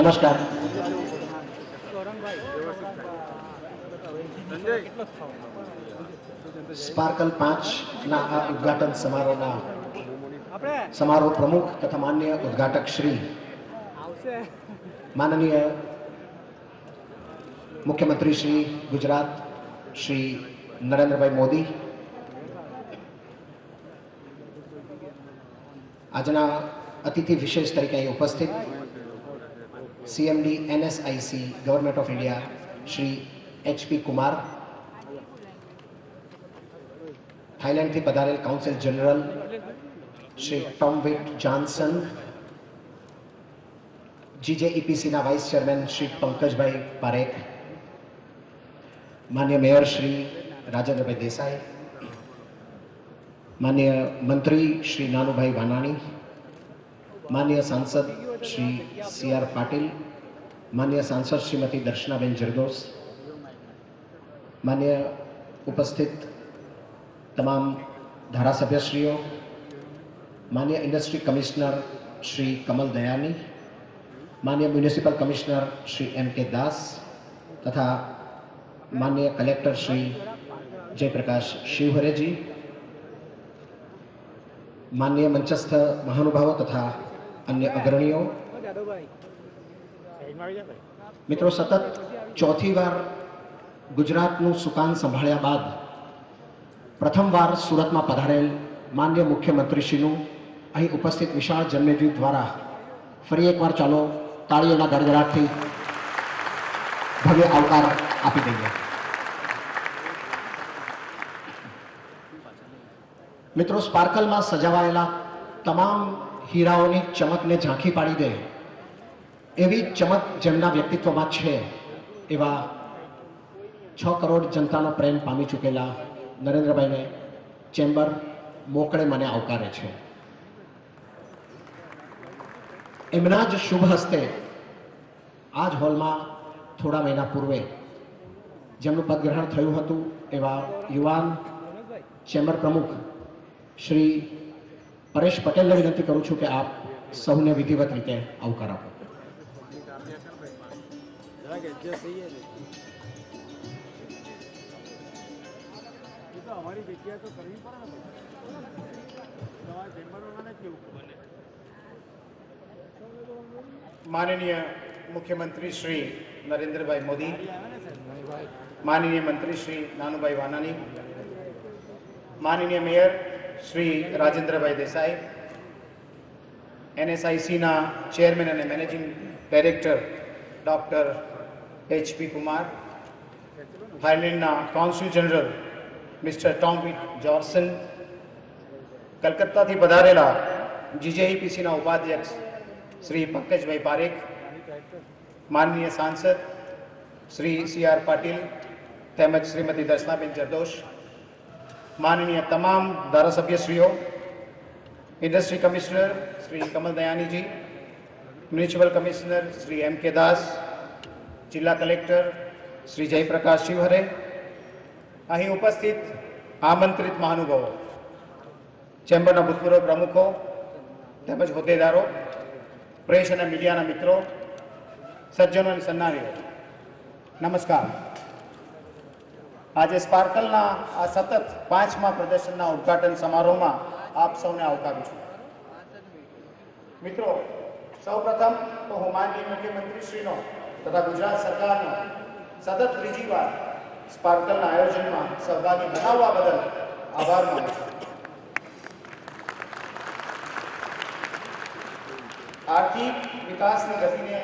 નમસ્કાર. સ્પાર્કલ 5ના આ ઉદ્ઘાટન સમારોહના સમારોહ પ્રમુખ તથા માન્ય ઉદ્ઘાટક શ્રી માનનીય મુખ્યમંત્રી શ્રી ગુજરાત શ્રી નરેન્દ્રભાઈ મોદી, આજના અતિથિ વિશેષ તરીકે અહીં ઉપસ્થિત CMD NSIC government of India Shri HP Kumar, થાઈલેન્ડથી પધારેલ council general Shri Tomvit Johnson, જીજેઈપીસીના વાઇસ ચેરમેન શ્રી પંકજભાઈ પારેખ, માન્ય મેયર શ્રી રાજેન્દ્રભાઈ દેસાઈ, માન્ય મંત્રી શ્રી નાનુભાઈ વાનાણી, માન્ય સાંસદ શ્રી સીઆર પાટીલ, માન્ય સાંસદ શ્રીમતી દર્શનાબેન જરદોસ, માન્ય ઉપસ્થિત તમામ ધારાસભ્યશ્રીઓ, માન્ય ઇન્ડસ્ટ્રી કમિશનર શ્રી કમલ દયાની, માન્ય municipal commissioner Shri M K દાસ તથા માન્ય કલેક્ટર શ્રી જયપ્રકાશ શિવહરેજી, માન્ય મંચસ્થ મહાનુભાવો તથા અન્ય અગ્રણીઓ, મિત્રો, સતત ચોથી વાર ગુજરાતનું સુકાન સંભાળ્યા બાદ પ્રથમવાર સુરતમાં પધારેલ માન્ય મુખ્યમંત્રીશ્રીનું અહીં ઉપસ્થિત વિશાળ જનમેદની દ્વારા ફરી એકવાર ચાલો તાળીઓના ગડગડાટથી ભવ્ય આવકાર આપી દઈએ. મિત્રો, સ્પાર્કલમાં સજાવાયેલા તમામ હીરાઓની ચમકને ઝાંખી પાડી દે એવી ચમક જેમના વ્યક્તિત્વમાં છે એવા 6 કરોડ જનતાનો પ્રેમ પામી ચૂકેલા નરેન્દ્રભાઈને ચેમ્બર મોકળે મને આવકારે છે. એમના જ શુભ હસ્તે આ જ હોલમાં થોડા મહિના પૂર્વે જેમનું પદગ્રહણ થયું હતું એવા યુવાન ચેમ્બર પ્રમુખ શ્રી પરેશ પટેલને વિનંતી કરું છું કે આપ સૌને વિધિવત રીતે આવકાર આપો. माननीय मुख्यमंत्री श्री नरेंद्रभाई मोदी, माननीय मंत्री श्री नानुभाई वानानी, माननीय मेयर श्री राजेंद्रभाई देसाई, एनएसआईसी ना चेयरमेन और managing director doctor HP Kumar, Thailand ना council general mister टॉमविट Jorson, Calcutta थी पधारेला जीजेईपीसी ना उपाध्यक्ष श्री पंकजभाई पारेख, माननीय सांसद श्री सीआर पाटिल તેમજ શ્રીમતી દર્શનાબેન જરદોશ, માનનીય તમામ ધારાસભ્યશ્રીઓ, industry commissioner Shri Kamal Dayaniji, municipal commissioner Shri M K Das, જિલ્લા કલેક્ટર શ્રી જયપ્રકાશ શિવહરે, અહીં ઉપસ્થિત આમંત્રિત મહાનુભાવો, ચેમ્બરના ભૂતપૂર્વ પ્રમુખો તેમજ હોદ્દેદારો, પ્રેસ અને મીડિયાના મિત્રો, સજ્જનો અને સન્માનીઓ, નમસ્કાર. આજે સ્પાર્કલના આ સતત 5મા પ્રદર્શનના ઉદ્ઘાટન સમારોહમાં આપ સૌને આવકારું છું. મિત્રો, સૌપ્રથમ તો હું માનનીય મુખ્યમંત્રીશ્રીનો તથા ગુજરાત સરકારનો સતત ત્રીજી વાર સ્પાર્કલના આયોજનમાં સહભાગી બનાવવા બદલ આભાર માનું છું. આર્થિક વિકાસની ગતિને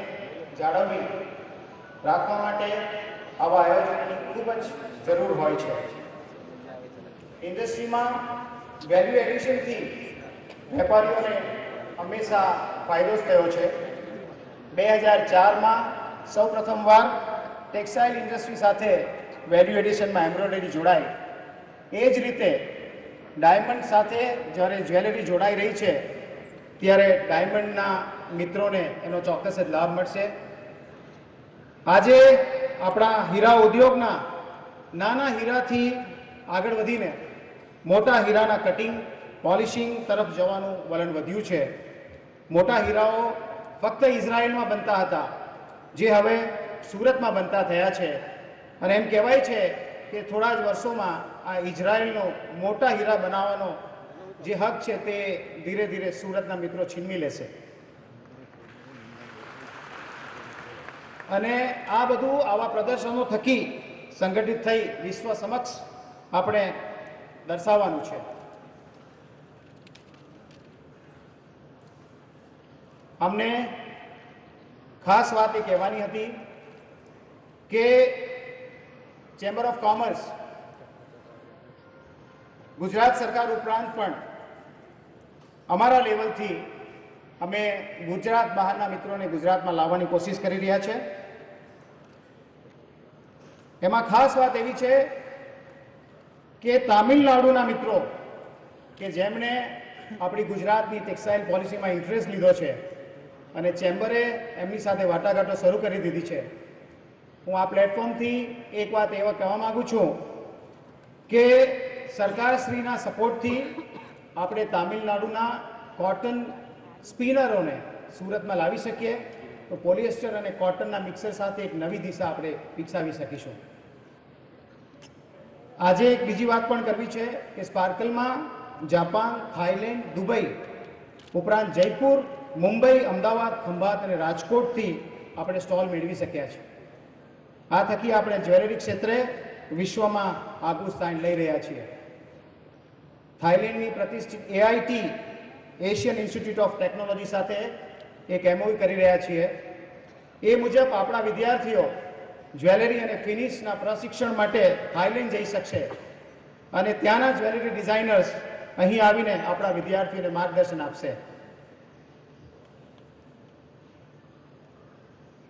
જાળવવી રાખવા માટે આવા આયોજનની ખૂબ જ જરૂર હોય છે. ઇન્ડસ્ટ્રીમાં વેલ્યુ એડિશનથી વેપારીઓને હંમેશા ફાયદો જ થયો છે. 2004માં સૌ પ્રથમવાર ટેક્સટાઇલ ઇન્ડસ્ટ્રી સાથે વેલ્યુ એડિશનમાં એમ્બ્રોઇડરી જોડાઈ. એ જ રીતે ડાયમંડ સાથે જ્યારે જ્વેલરી જોડાઈ રહી છે ત્યારે ડાયમંડના મિત્રોને એનો ચોક્કસ જ લાભ મળશે. આજે આપણા હીરા ઉદ્યોગના નાના હીરાથી આગળ વધીને મોટા હીરાના કટિંગ પોલિશિંગ તરફ જવાનું વલણ વધ્યું છે. મોટા હીરાઓ ફક્ત ઇઝરાયલમાં બનતા હતા, જે હવે સુરતમાં બનતા થયા છે અને એમ કહેવાય છે કે થોડા જ વર્ષોમાં આ ઇઝરાયલનો મોટા હીરા બનાવવાનો જે હક છે તે ધીરે ધીરે સુરતના મિત્રો છીનવી લેશે. અને આ બધું આવા પ્રદર્શનો થકી સંગઠિત થઈ વિશ્વ સમક્ષ આપણે દર્શાવવાનું છે. અમને ખાસ વાત એ કહેવાની હતી કે ચેમ્બર ઓફ કોમર્સ ગુજરાત સરકાર ઉપરાંત પણ અમારા લેવલથી અમે ગુજરાત બહારના મિત્રોને ગુજરાતમાં લાવવાની કોશિશ કરી રહ્યા છે. એમાં ખાસ વાત એવી છે કે તામિલનાડુના મિત્રો કે જેમણે આપણી ગુજરાતની ટેક્સટાઇલ પોલિસીમાં ઇન્ટરેસ્ટ લીધો છે અને ચેમ્બરે એમની સાથે વાટાઘાટો શરૂ કરી દીધી છે. હું આ પ્લેટફોર્મથી એક વાત એવા કહેવા માગું છું કે સરકારશ્રીના સપોર્ટથી આપણે તામિલનાડુના કોટન સ્પિનરોને સુરતમાં લાવી શકીએ તો પોલિએસ્ટર અને કોટનના મિક્સર સાથે એક નવી દિશા આપણે વિકસાવી શકીશું. આજે એક બીજી વાત પણ કરવી છે કે સ્પાર્કલમાં જાપાન, થાઈલેન્ડ, દુબઈ ઉપરાંત જયપુર, મુંબઈ, અમદાવાદ, ખંભાત અને રાજકોટથી આપણે સ્ટોલ મેળવી શક્યા છે. આ થકી આપણે જ્વેલરી ક્ષેત્રે વિશ્વમાં આગવું સ્થાન લઈ રહ્યા છીએ. થાઈલેન્ડની પ્રતિષ્ઠિત AIT Asian institute of technology સાથે એક MOU કરી રહ્યા છીએ. એ મુજબ આપણા વિદ્યાર્થીઓ જ્વેલરી અને ફિનિશના પ્રશિક્ષણ માટે થાઈલેન્ડ જઈ શકશે અને ત્યાંના જ્વેલરી ડિઝાઇનર્સ અહીં આવીને આપણા વિદ્યાર્થીઓને માર્ગદર્શન આપશે.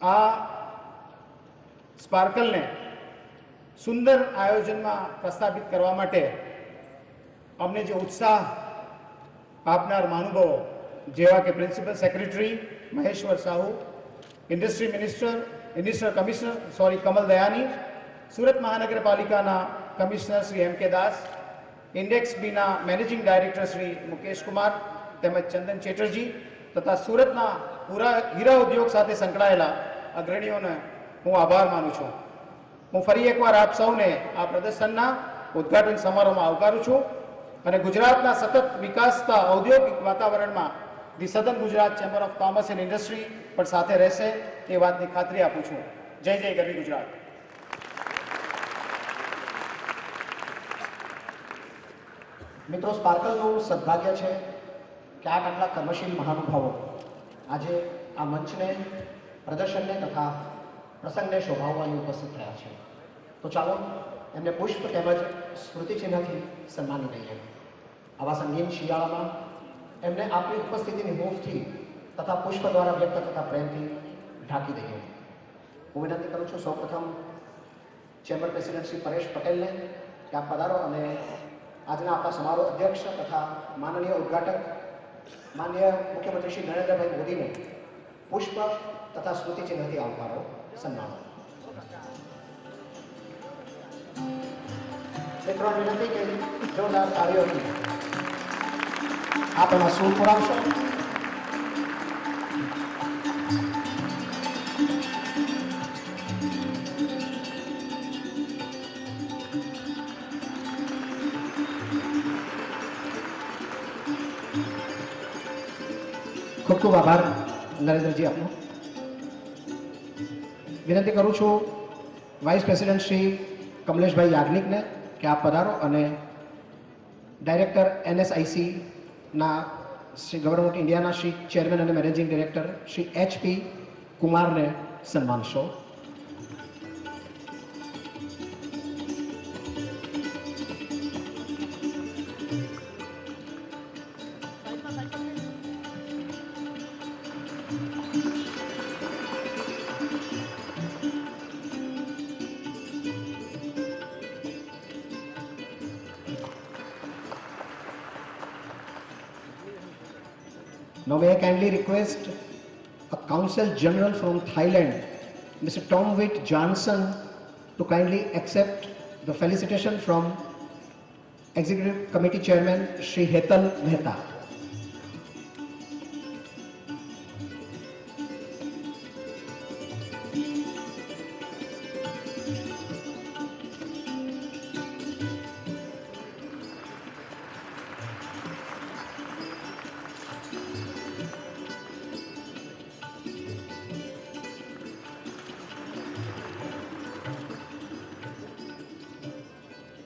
આ સ્પાર્કલને સુંદર આયોજનમાં પ્રસ્થાપિત કરવા માટે અમને જે ઉત્સાહ આપનાર મહાનુભાવો જેવા કે principal secretary Maheshwar Sahu, industry commissioner Kamal Dayani, Surat મહાનગરપાલિકાના commissioner Shri M.K. Das, Index બીના મેનેજિંગ ડાયરેક્ટર શ્રી મુકેશ કુમાર તેમજ ચંદન ચેટર્જી તથા સુરતના પૂરા હીરા ઉદ્યોગ સાથે સંકળાયેલા અગ્રણીઓને હું આભાર માનું છું. હું ફરી એકવાર આપ સૌને આ પ્રદર્શનના ઉદ્ઘાટન સમારોહમાં આવકારું છું અને ગુજરાતના સતત વિકાસતા ઔદ્યોગિક વાતાવરણમાં ધી સધન Gujarat chamber of commerce and industry પણ સાથે રહેશે તે વાતની ખાતરી આપું છું. જય જય ગરવી ગુજરાત. મિત્રો, સ્પાર્કલનું સદભાગ્ય છે કે આટલા કર્મશીલ મહાનુભાવો આજે આ મંચને, પ્રદર્શનને તથા પ્રસંગને શોભાવવાની ઉપસ્થિત થયા છે. તો ચાલો એમને પુષ્પ તેમજ સ્મૃતિચિહ્નથી સન્માની દઈએ. આવા સંગીન શિયાળામાં એમને આપણી ઉપસ્થિતિની હૂંફથી તથા પુષ્પ દ્વારા વ્યક્ત થતા પ્રેમથી ઢાંકી દઈએ. હું વિનંતી કરું છું સૌપ્રથમ ચેમ્બર પ્રેસિડેન્ટ શ્રી પરેશ પટેલને કે આપ પધારો અને આજના આપણા સમારોહ અધ્યક્ષ તથા માનનીય ઉદ્ઘાટક માનનીય મુખ્યમંત્રી શ્રી નરેન્દ્રભાઈ મોદીને પુષ્પ તથા સ્મૃતિચિહ્નથી આવકારો, સન્માનો. મિત્રોને વિનંતી કે જોરદાર તાળીઓથી આપ એમાં સૂર પુરાવશો. ખૂબ ખૂબ આભાર નરેન્દ્રજી આપનો. વિનંતી કરું છું વાઇસ પ્રેસિડેન્ટ શ્રી કમલેશભાઈ યાજ્ઞિકને કે આપ પધારો અને ડાયરેક્ટર NSIC ના શ્રી ગવર્નમેન્ટ ઇન્ડિયાના શ્રી ચેરમેન અને મેનેજિંગ ડિરેક્ટર શ્રી HP કુમારને સન્માનશો. Now may I kindly request a Consul General from Thailand, Mr. Tomwit Johnson, to kindly accept the felicitation from Executive Committee Chairman Shri Hetal Mehta.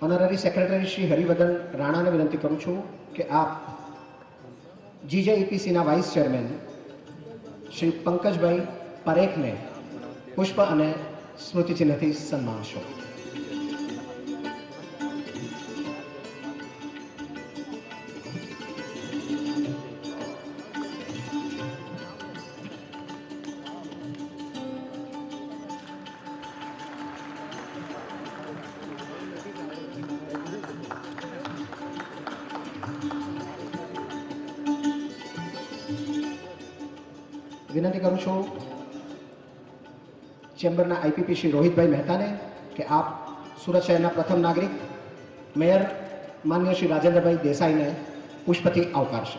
Honorary secretary Shri Harivardhan રાણાને વિનંતી કરું છું કે આપ જીજેઈપીસીના vice chairman Shri Pankajbhai પરેખને પુષ્પ અને સ્મૃતિચિહ્નથી સન્માનશો. વિનંતી કરું છું ચેમ્બરના આઈપીપી શ્રી રોહિતભાઈ મહેતાને કે આપ સુરત શહેરના પ્રથમ નાગરિક મેયર માન્ય શ્રી રાજેન્દ્રભાઈ દેસાઈને પુષ્પથી આવકારશે.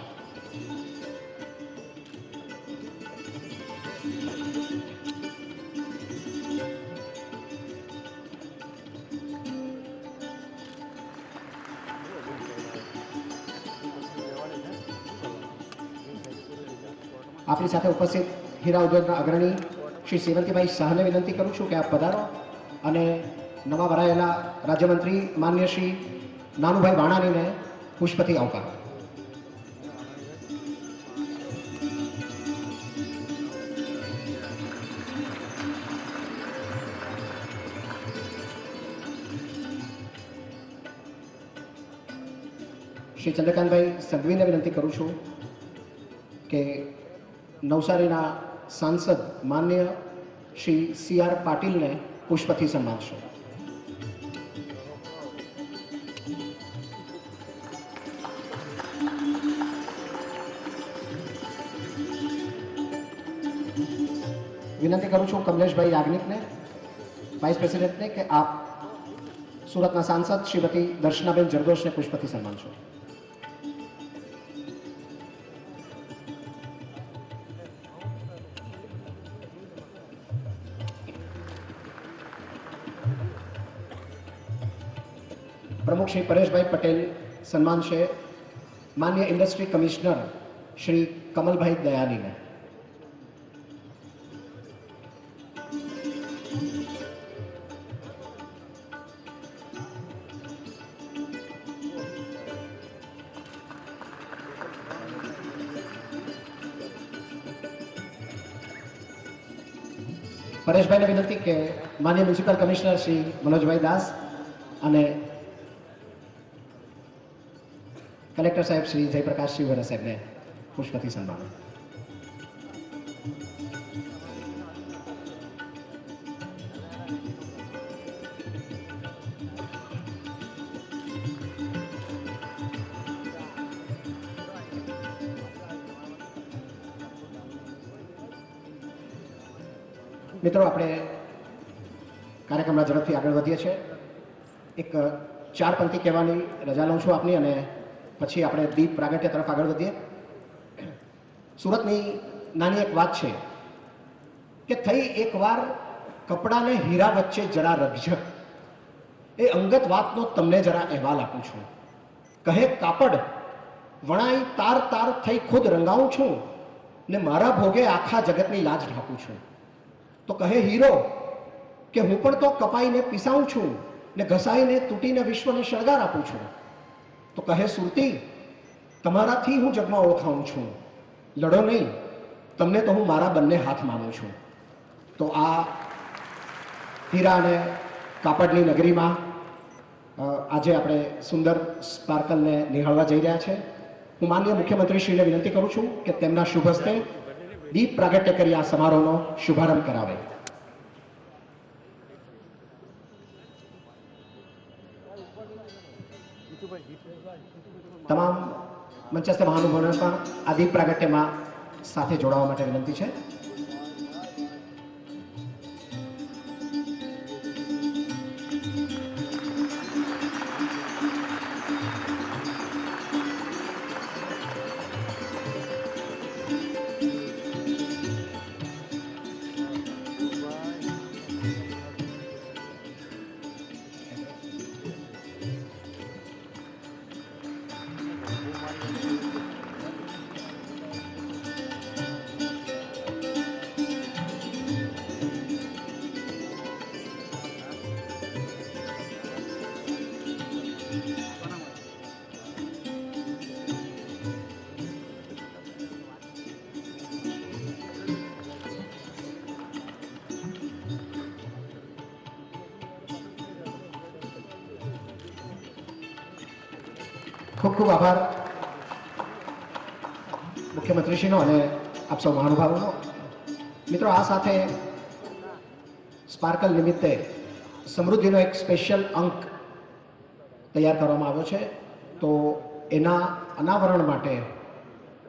આપણી સાથે ઉપસ્થિત હીરા ઉદ્યોગના અગ્રણી શ્રી સેવંતીભાઈ શાહને વિનંતી કરું છું કે આપ પધારો અને નવા વરાયેલા રાજ્યમંત્રી માન્ય શ્રી નાનુભાઈ વાણાણીને પુષ્પથી આવકારો. શ્રી ચંદ્રકાંતભાઈ સંઘવીને વિનંતી કરું છું કે નવસારીના સાંસદ માન્ય શ્રી સી.આર. પાટીલને પુષ્પથી સન્માનશો. વિનંતી કરું છું કમલેશભાઈ યાજ્ઞિકને વાઇસ પ્રેસિડેન્ટને કે આપ સુરતના સાંસદ શ્રીમતી દર્શનાબેન જરદોશને પુષ્પથી સન્માનશો. પ્રમુખ શ્રી પરેશભાઈ પટેલ સન્માનશે માન્ય ઇન્ડસ્ટ્રી કમિશનર શ્રી કમલભાઈ દયાનીને. પરેશભાઈને વિનંતી કે માન્ય મ્યુનિસિપલ કમિશનર શ્રી મનોજભાઈ દાસ અને કલેક્ટર સાહેબ શ્રી જયપ્રકાશ શિવરા સાહેબને પુષ્પથી સન્માનો. મિત્રો, આપણે કાર્યક્રમના ઝડપથી આગળ વધીએ છીએ. એક ચાર પંક્તિ કહેવાની રજા લઉં છું આપની અને પછી આપણે દીપ પ્રાગટ્ય તરફ આગળ વધીએ. સુરતની નાની એક વાત છે કે થઈ એકવાર કપડાને હીરા વચ્ચે જરા રગઝગ. એ અંગત વાતનો તમને જરા અહેવાલ આપું છું. કહે કાપડ વણાઈ તાર તાર થઈ ખુદ રંગાવું છું ને મારા ભોગે આખા જગતની લાજ ઢાંકું છું. તો કહે હીરો કે હું પણ તો કપાઈને પીસાઉં છું ને ઘસાઈને તૂટીને વિશ્વને શણગાર આપું છું. તો કહે સુરતી તમારાથી હું જગમાં ઓળખાઉં છું. લડો નહીં, તમને તો હું મારા બંને હાથ માનું છું. તો આ હીરા અને કાપડની નગરીમાં આજે આપણે સુંદર સ્પાર્કલને નિહાળવા જઈ રહ્યા છે. હું માનનીય મુખ્યમંત્રીશ્રીને વિનંતી કરું છું કે તેમના શુભ હસ્તે દીપ પ્રાગટ્ય કરી આ સમારોહનો શુભારંભ કરાવે. તમામ મંચસ્થ મહાનુભાવોને પણ આ દીપ પ્રાગટ્યમાં સાથે જોડાવા માટે વિનંતી છે. ખૂબ ખૂબ આભાર મુખ્યમંત્રીશ્રીનો અને આપ સૌ મહાનુભાવોનો. મિત્રો, આ સાથે સ્પાર્કલ નિમિત્તે સમૃદ્ધિનો એક સ્પેશિયલ અંક તૈયાર કરવામાં આવ્યો છે. તો એના અનાવરણ માટે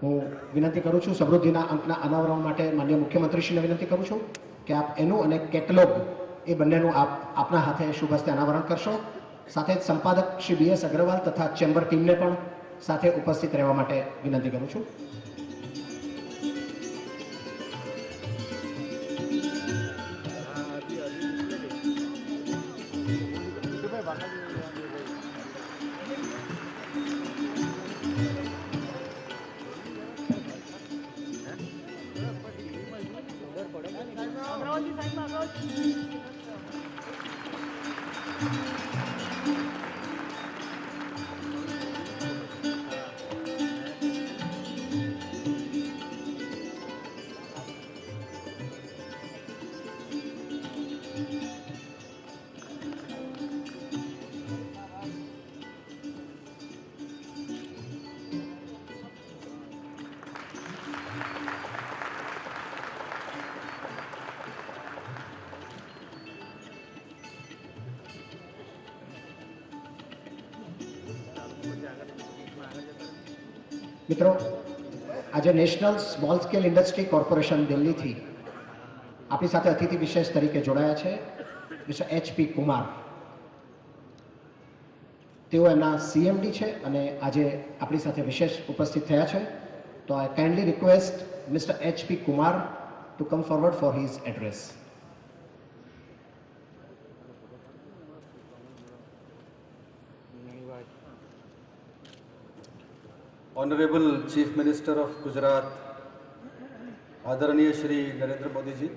હું વિનંતી કરું છું, સમૃદ્ધિના અંકના અનાવરણ માટે માનનીય મુખ્યમંત્રીશ્રીને વિનંતી કરું છું કે આપ એનું અને કેટલોગ એ બંનેનું આપના હાથે શુભ હસ્તે અનાવરણ કરશો. સાથે જ સંપાદક શ્રી BS અગ્રવાલ તથા ચેમ્બર ટીમને પણ સાથે ઉપસ્થિત રહેવા માટે વિનંતી કરું છું. મિત્રો, આજે national small scale industry corporation દિલ્હીથી આપણી સાથે અતિથિ વિશેષ તરીકે જોડાયા છે મિસ્ટર HP કુમાર. તેઓ એમના CMD છે અને આજે આપણી સાથે વિશેષ ઉપસ્થિત થયા છે. તો I kindly request mister HP Kumar to come forward for his address. Honourable chief minister of Gujarat आदरणीय श्री नरेंद्र मोदी जी,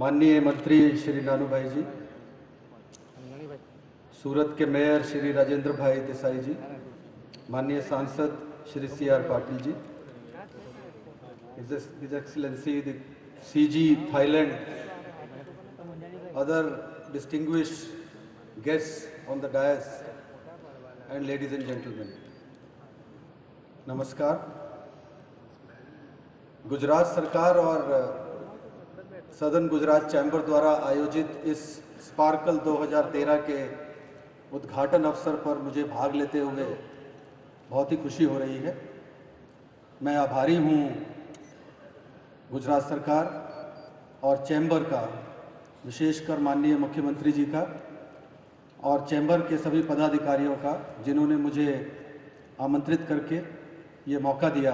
माननीय मंत्री श्री नानू भाई जी, सूरत के मेयर श्री राजेंद्र भाई देसाई जी, माननीय सांसद Shri CR Patil ji, His Excellency the CG Thailand, other distinguished guests on the dais, and ladies and gentlemen, नमस्कार. गुजरात सरकार और सदन गुजरात चैम्बर द्वारा आयोजित इस स्पार्कल 2013 के उद्घाटन अवसर पर मुझे भाग लेते हुए बहुत ही खुशी हो रही है. मैं आभारी हूँ गुजरात सरकार और चैम्बर का, विशेषकर माननीय मुख्यमंत्री जी का और चैम्बर के सभी पदाधिकारियों का, जिन्होंने मुझे आमंत्रित करके ये मौका दिया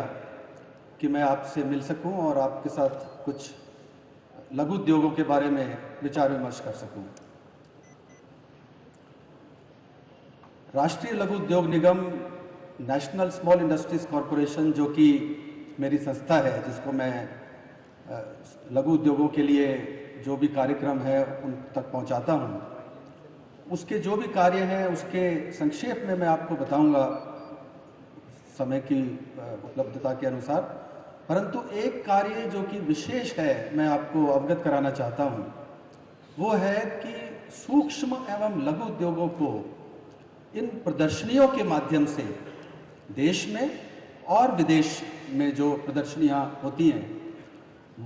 कि मैं आपसे मिल सकूं और आपके साथ कुछ लघु उद्योगों के बारे में विचार विमर्श कर सकूं. राष्ट्रीय लघु उद्योग निगम, नेशनल स्मॉल इंडस्ट्रीज कॉरपोरेशन, जो कि मेरी संस्था है, जिसको मैं लघु उद्योगों के लिए जो भी कार्यक्रम है उन तक पहुंचाता हूं, उसके जो भी कार्य हैं उसके संक्षेप में मैं आपको बताऊंगा समय की उपलब्धता के अनुसार. परंतु एक कार्य जो कि विशेष है, मैं आपको अवगत कराना चाहता हूं, वो है कि सूक्ष्म एवं लघु उद्योगों को इन प्रदर्शनियों के माध्यम से देश में और विदेश में जो प्रदर्शनियां होती हैं,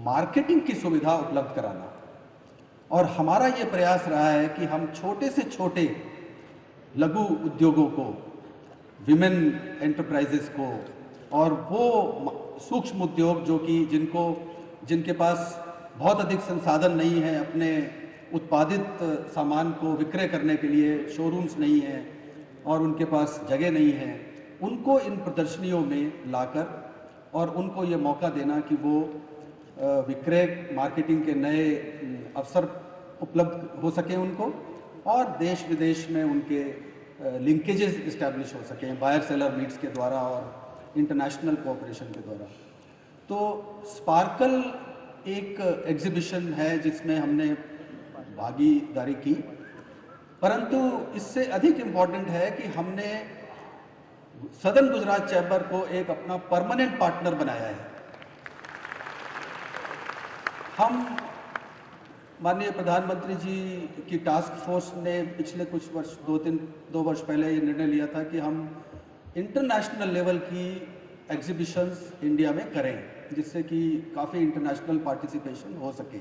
मार्केटिंग की सुविधा उपलब्ध कराना. और हमारा ये प्रयास रहा है कि हम छोटे से छोटे लघु उद्योगों को, विमेन एंटरप्राइजेस को, और वो सूक्ष्म उद्योग जो कि जिनके पास बहुत अधिक संसाधन नहीं है, अपने उत्पादित सामान को विक्रय करने के लिए शोरूम्स नहीं हैं और उनके पास जगह नहीं है, उनको इन प्रदर्शनियों में लाकर और उनको ये मौका देना कि वो विक्रय मार्केटिंग के नए अवसर उपलब्ध हो सकें उनको, और देश विदेश में उनके लिंकेजेस इस्टेब्लिश हो सकें बायर सेलर मीट्स के द्वारा और इंटरनेशनल कोऑपरेशन के द्वारा. तो स्पार्कल एक एग्जीबिशन है जिसमें हमने भागीदारी की, परंतु इससे अधिक इम्पॉर्टेंट है कि हमने सदन गुजरात चैम्बर को एक अपना परमानेंट पार्टनर बनाया है. हम माननीय प्रधानमंत्री जी की टास्क फोर्स ने पिछले कुछ वर्ष 2 वर्ष पहले ये निर्णय लिया था कि हम इंटरनेशनल लेवल की एग्जीबिशंस इंडिया में करें, जिससे कि काफ़ी इंटरनेशनल पार्टिसिपेशन हो सके।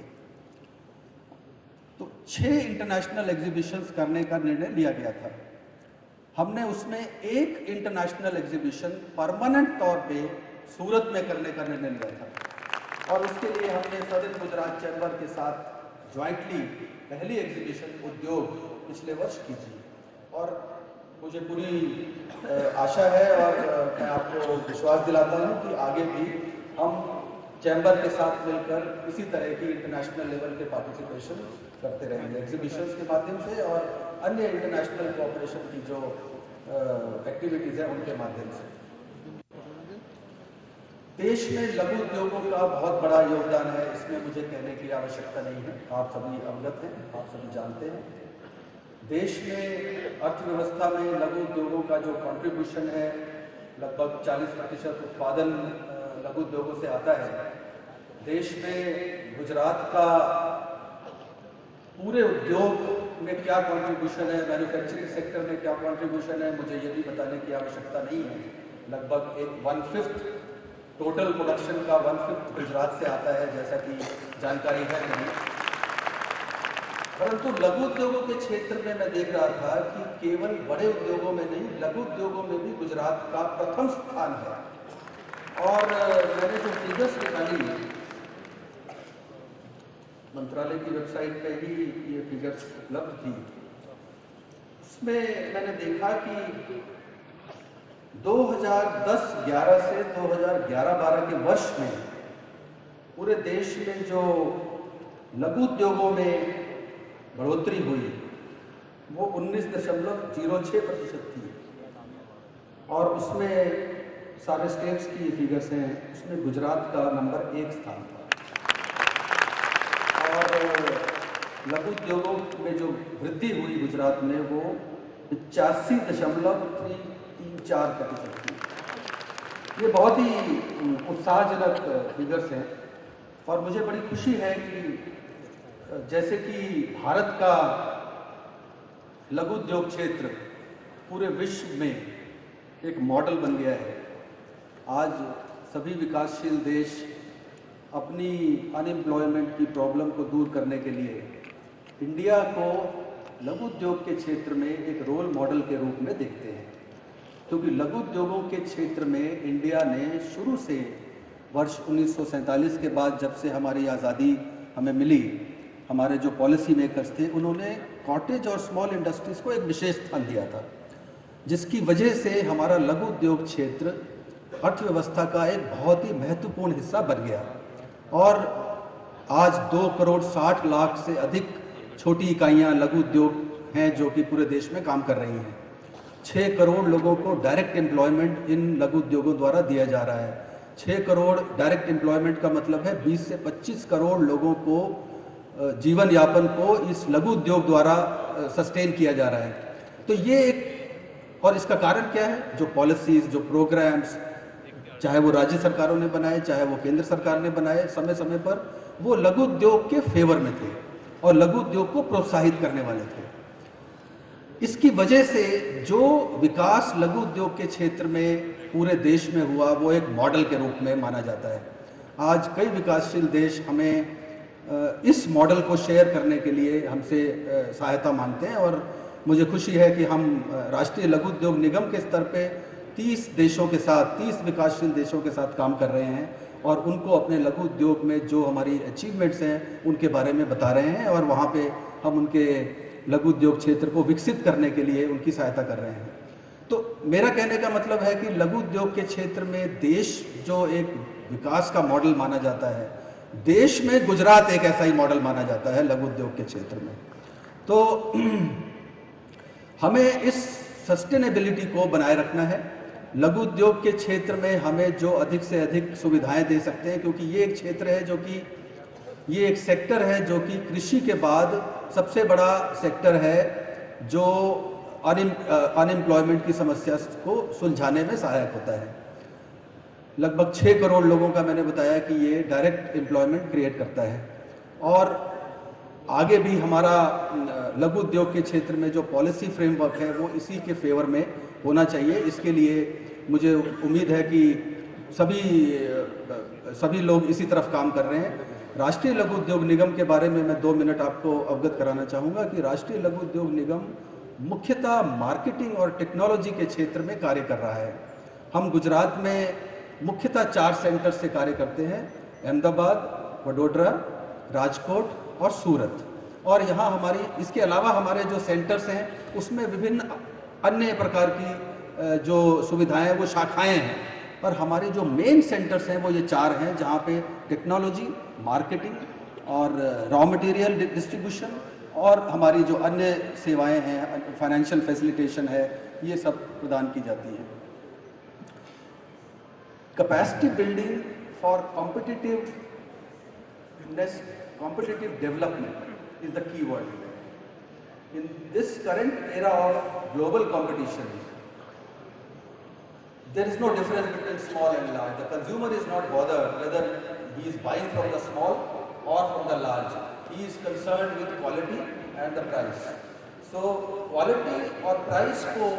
तो 6 इंटरनेशनल एग्जीबिशंस करने का निर्णय लिया गया था। हमने उसमें एक इंटरनेशनल एग्जीबिशन परमानेंट तौर पे सूरत में करने का निर्णय लिया था, और उसके लिए हमने सदर्न गुजरात चैम्बर के साथ ज्वाइंटली पहली एग्जीबिशन उद्योग पिछले वर्ष की थी। और मुझे पूरी आशा है और मैं आपको विश्वास दिलाता हूँ कि आगे भी हम चैम्बर के साथ मिलकर इसी तरह की इंटरनेशनल लेवल के पार्टिसिपेशन करते रहेंगे एग्जीबिशंस के माध्यम से और अन्य इंटरनेशनल कोऑपरेशन की जो एक्टिविटीज़ हैं उनके माध्यम से। देश में लघु उद्योगों का बहुत बड़ा योगदान है, इसमें मुझे कहने की आवश्यकता नहीं है, आप सभी अवगत हैं, आप सभी जानते हैं। देश में अर्थव्यवस्था में लघु उद्योगों का जो कंट्रीब्यूशन है लगभग 40% उत्पादन लघु उद्योगों से आता है। देश में गुजरात का पूरे उद्योग में क्या कंट्रीब्यूशन है, मैन्युफैक्चरिंग सेक्टर में क्या कंट्रीब्यूशन है, मुझे ये भी बताने की आवश्यकता नहीं है। लगभग 1/5 टोटल प्रोडक्शन का 1/5 गुजरात से आता है, जैसा कि जानकारी है नहीं। परंतु लघु उद्योगों के क्षेत्र में मैं देख रहा था कि केवल बड़े उद्योगों में नहीं, लघु उद्योगों में भी गुजरात का प्रथम स्थान है। और मैंने जो फिगर्स निकाली, मंत्रालय की वेबसाइट पे ही ये फिगर्स उपलब्ध थी, उसमें मैंने देखा कि 2010-11 से 2011-12 के वर्ष में पूरे देश में जो लघु उद्योगों में बढ़ोतरी हुई वो 19.06% थी। और उसमें सारे स्टेट्स की फिगर्स हैं, उसमें गुजरात का नंबर 1 स्थान था। और लघु उद्योगों में जो वृद्धि हुई गुजरात में वो 85.34% थी। ये बहुत ही उत्साहजनक फिगर्स हैं और मुझे बड़ी खुशी है कि जैसे कि भारत का लघु उद्योग क्षेत्र पूरे विश्व में एक मॉडल बन गया है। आज सभी विकासशील देश अपनी अनएम्प्लॉयमेंट की प्रॉब्लम को दूर करने के लिए इंडिया को लघु उद्योग के क्षेत्र में एक रोल मॉडल के रूप में देखते हैं, क्योंकि लघु उद्योगों के क्षेत्र में इंडिया ने शुरू से वर्ष 1947 के बाद जब से हमारी आज़ादी हमें मिली, हमारे जो पॉलिसी मेकर्स थे उन्होंने कॉटेज और स्मॉल इंडस्ट्रीज़ को एक विशेष स्थान दिया था, जिसकी वजह से हमारा लघु उद्योग क्षेत्र अर्थव्यवस्था का एक बहुत ही महत्वपूर्ण हिस्सा बन गया। और आज 2,60,00,000 से अधिक छोटी इकाइयाँ लघु उद्योग हैं जो कि पूरे देश में काम कर रही हैं। 6 करोड़ लोगों को डायरेक्ट एम्प्लॉयमेंट इन लघु उद्योगों द्वारा दिया जा रहा है। 6 करोड़ डायरेक्ट एम्प्लॉयमेंट का मतलब है 20 से 25 करोड़ लोगों को जीवन यापन को इस लघु उद्योग द्वारा सस्टेन किया जा रहा है। तो ये एक, और इसका कारण क्या है? जो पॉलिसीज़, जो प्रोग्राम्स, चाहे वो राज्य सरकारों ने बनाए, चाहे वो केंद्र सरकार ने बनाए, समय समय पर वो लघु उद्योग के फेवर में थे और लघु उद्योग को प्रोत्साहित करने वाले थे। इसकी वजह से जो विकास लघु उद्योग के क्षेत्र में पूरे देश में हुआ वो एक मॉडल के रूप में माना जाता है। आज कई विकासशील देश हमें इस मॉडल को शेयर करने के लिए हमसे सहायता मांगते हैं और मुझे खुशी है कि हम राष्ट्रीय लघु उद्योग निगम के स्तर पे 30 देशों के साथ, 30 विकासशील देशों के साथ काम कर रहे हैं और उनको अपने लघु उद्योग में जो हमारी अचीवमेंट्स हैं उनके बारे में बता रहे हैं और वहाँ पे हम उनके लघु उद्योग क्षेत्र को विकसित करने के लिए उनकी सहायता कर रहे हैं। तो मेरा कहने का मतलब है कि लघु उद्योग के क्षेत्र में देश जो एक विकास का मॉडल माना जाता है, देश में गुजरात एक ऐसा ही मॉडल माना जाता है लघु उद्योग के क्षेत्र में। तो हमें इस सस्टेनेबिलिटी को बनाए रखना है। लघु उद्योग के क्षेत्र में हमें जो अधिक से अधिक सुविधाएं दे सकते हैं, क्योंकि ये एक क्षेत्र है जो कि ये एक सेक्टर है जो कि कृषि के बाद सबसे बड़ा सेक्टर है जो अनएम्प्लॉयमेंट की समस्या को सुलझाने में सहायक होता है। लगभग 6 करोड़ लोगों का मैंने बताया कि ये डायरेक्ट एम्प्लॉयमेंट क्रिएट करता है और आगे भी हमारा लघु उद्योग के क्षेत्र में जो पॉलिसी फ्रेमवर्क है वो इसी के फेवर में होना चाहिए। इसके लिए मुझे उम्मीद है कि सभी लोग इसी तरफ काम कर रहे हैं। राष्ट्रीय लघु उद्योग निगम के बारे में मैं 2 मिनट आपको अवगत कराना चाहूँगा कि राष्ट्रीय लघु उद्योग निगम मुख्यतः मार्केटिंग और टेक्नोलॉजी के क्षेत्र में कार्य कर रहा है। हम गुजरात में मुख्यतः 4 सेंटर से कार्य करते हैं, अहमदाबाद, वडोदरा, राजकोट और सूरत। और यहाँ इसके अलावा हमारे जो सेंटर्स हैं उसमें विभिन्न अन्य प्रकार की जो सुविधाएं वो शाखाएं हैं, पर हमारे जो मेन सेंटर्स हैं वो ये 4 हैं, जहाँ पे टेक्नोलॉजी, मार्केटिंग और रॉ मटेरियल डिस्ट्रीब्यूशन और हमारी जो अन्य सेवाएं हैं, फाइनेंशियल फैसिलिटेशन है, ये सब प्रदान की जाती हैं। Capacity building for competitive development is the key word. In this current era of global competition, there is no difference between small and large. The consumer is not bothered whether he is buying from the small or from the large. He is concerned with quality and the price. So quality और price को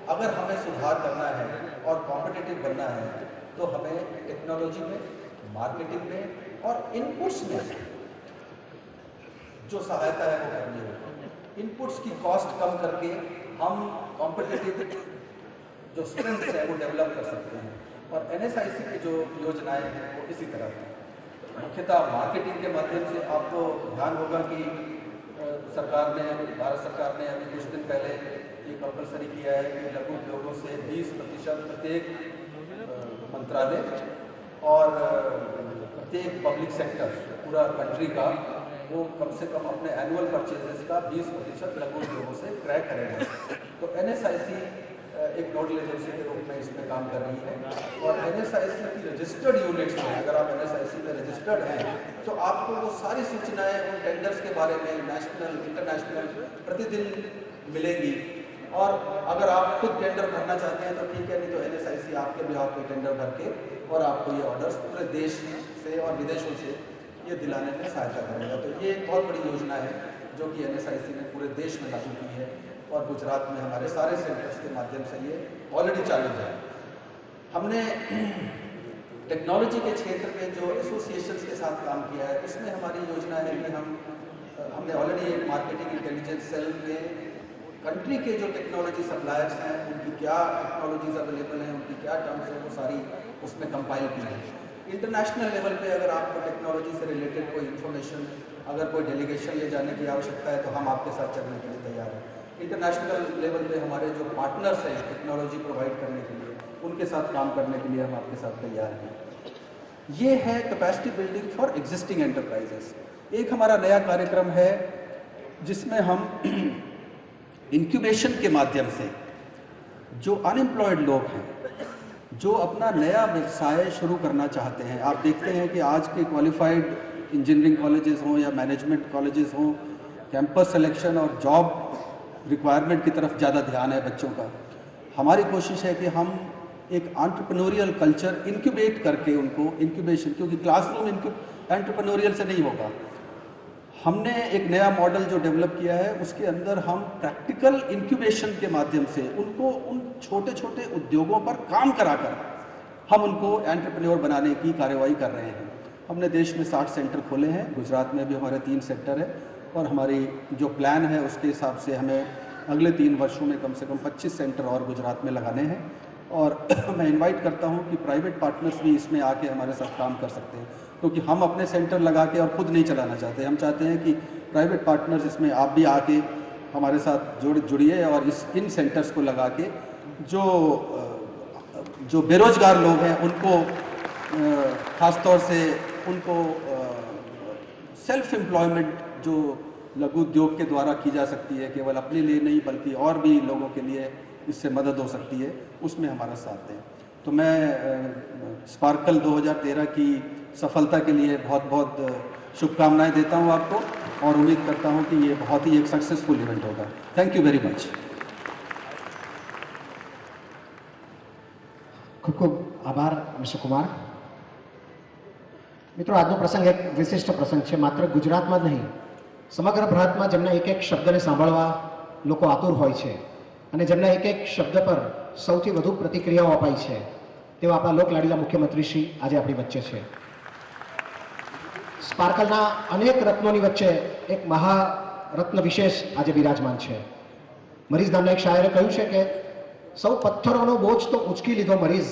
अगर हमें सुधार करना है और competitive बनना है, तो हमें टेक्नोलॉजी में, मार्केटिंग में और इनपुट्स में जो सहायता है वो करनी होगी। इनपुट्स की कॉस्ट कम करके हम कॉम्पिटिटिव जो स्ट्रेंथ है वो डेवलप कर सकते हैं। और NSIC की जो योजनाएं हैं वो इसी तरह है। मुख्यतः मार्केटिंग के माध्यम से आपको ध्यान होगा कि भारत सरकार ने अभी कुछ दिन पहले ये कंपलसरी किया है कि लघु उद्योगों से 20% प्रत्येक मंत्रालय और प्रत्येक पब्लिक सेक्टर पूरा कंट्री का वो कम से कम अपने एनुअल परचेजेस का 20% लघु उद्योगों से क्रय करेंगे। तो NSIC एक नोडल एजेंसी के रूप में इसमें काम कर रही है और NSIC की रजिस्टर्ड यूनिट्स में, अगर आप NSIC में रजिस्टर्ड हैं तो आपको वो सारी सूचनाएं उन टेंडर्स के बारे में नेशनल, इंटरनेशनल प्रतिदिन मिलेंगी। और अगर आप खुद टेंडर भरना चाहते हैं तो ठीक है, नहीं तो NSIC आपके भी आपके टेंडर भर के और आपको ये ऑर्डर्स पूरे देश से और विदेशों से ये दिलाने में सहायता करेगा। तो ये एक बहुत बड़ी योजना है जो कि NSIC ने पूरे देश में लागू की है और गुजरात में हमारे सारे सेंटर्स के माध्यम से ये ऑलरेडी चालू है। हमने टेक्नोलॉजी के क्षेत्र में जो एसोसिएशंस के साथ काम किया है उसमें हमारी योजना है कि हमने ऑलरेडी एक मार्केटिंग इंटेलिजेंस सेल में कंट्री के जो टेक्नोलॉजी सप्लायर्स हैं उनकी क्या टेक्नोलॉजीज अवेलेबल हैं, उनकी क्या टर्म्स हैं, वो सारी उसमें कंपाइल की है। इंटरनेशनल लेवल पे अगर आपको टेक्नोलॉजी से रिलेटेड कोई इन्फॉर्मेशन, अगर कोई डेलीगेशन ले जाने की आवश्यकता है तो हम आपके साथ चलने के लिए तैयार हैं। इंटरनेशनल लेवल पे हमारे जो पार्टनर्स हैं टेक्नोलॉजी प्रोवाइड करने के लिए, उनके साथ काम करने के लिए हम आपके साथ तैयार हैं। ये है capacity building for existing enterprises. एक हमारा नया कार्यक्रम है जिसमें हम इंक्यूबेशन के माध्यम से जो अनएम्प्लॉयड लोग हैं, जो अपना नया व्यवसाय शुरू करना चाहते हैं, आप देखते हैं कि आज के क्वालिफाइड इंजीनियरिंग कॉलेजेस हों या मैनेजमेंट कॉलेजेस हों, कैंपस सिलेक्शन और जॉब रिक्वायरमेंट की तरफ ज़्यादा ध्यान है बच्चों का। हमारी कोशिश है कि हम एक एंटरप्रेन्योरियल कल्चर इंक्यूबेट करके उनको इंक्यूबेशन, क्योंकि क्लासरूम एंटरप्रेन्योरियल से नहीं होगा। हमने एक नया मॉडल जो डेवलप किया है उसके अंदर हम प्रैक्टिकल इंक्यूबेशन के माध्यम से उनको उन छोटे छोटे उद्योगों पर काम कराकर हम उनको एंटरप्रेन्योर बनाने की कार्रवाई कर रहे हैं। हमने देश में 60 सेंटर खोले हैं, गुजरात में भी हमारे 3 सेक्टर है और हमारी जो प्लान है उसके हिसाब से हमें अगले 3 वर्षों में कम से कम 25 सेंटर और गुजरात में लगाने हैं। और मैं इनवाइट करता हूं कि प्राइवेट पार्टनर्स भी इसमें आके हमारे साथ काम कर सकते हैं, क्योंकि हम अपने सेंटर लगा के और खुद नहीं चलाना चाहते। हम चाहते हैं कि प्राइवेट पार्टनर्स इसमें आप भी आके हमारे साथ जुड़िए और इन सेंटर्स को लगा के जो बेरोजगार लोग हैं उनको ख़ास तौर से उनको सेल्फ एम्प्लॉयमेंट जो लघु उद्योग के द्वारा की जा सकती है, केवल अपने लिए नहीं बल्कि और भी लोगों के लिए इससे मदद हो सकती है, उसमें हमारा साथ दें। तो मैं स्पार्कल 2013 की सफलता के लिए बहुत बहुत शुभकामनाएं देता हूं आपको और उम्मीद करता हूं कि ये बहुत ही एक सक्सेसफुल इवेंट होगा। Thank you very much. ખૂબ ખૂબ આભાર મિસ્ટર કુમાર। મિત્રો, આજનો પ્રસંગ એક વિશિષ્ટ પ્રસંગ છે। માત્ર ગુજરાતમાં જ નહીં, સમગ્ર ભારતમાં જેમના એક એક શબ્દને સાંભળવા લોકો આતુર હોય છે અને જેમના એક એક શબ્દ પર સૌથી વધુ પ્રતિક્રિયાઓ અપાઈ છે તેવા આપણા લોકલાડીલા મુખ્યમંત્રી શ્રી આજે આપણી વચ્ચે છે. સ્પાર્કલના અનેક રત્નોની વચ્ચે એક મહારત્ન વિશેષ આજે બિરાજમાન છે. મરીઝ નામના એક શાયરે કહ્યું છે કે સૌ પથ્થરોનો બોજ તો ઉચકી લીધો મરીઝ,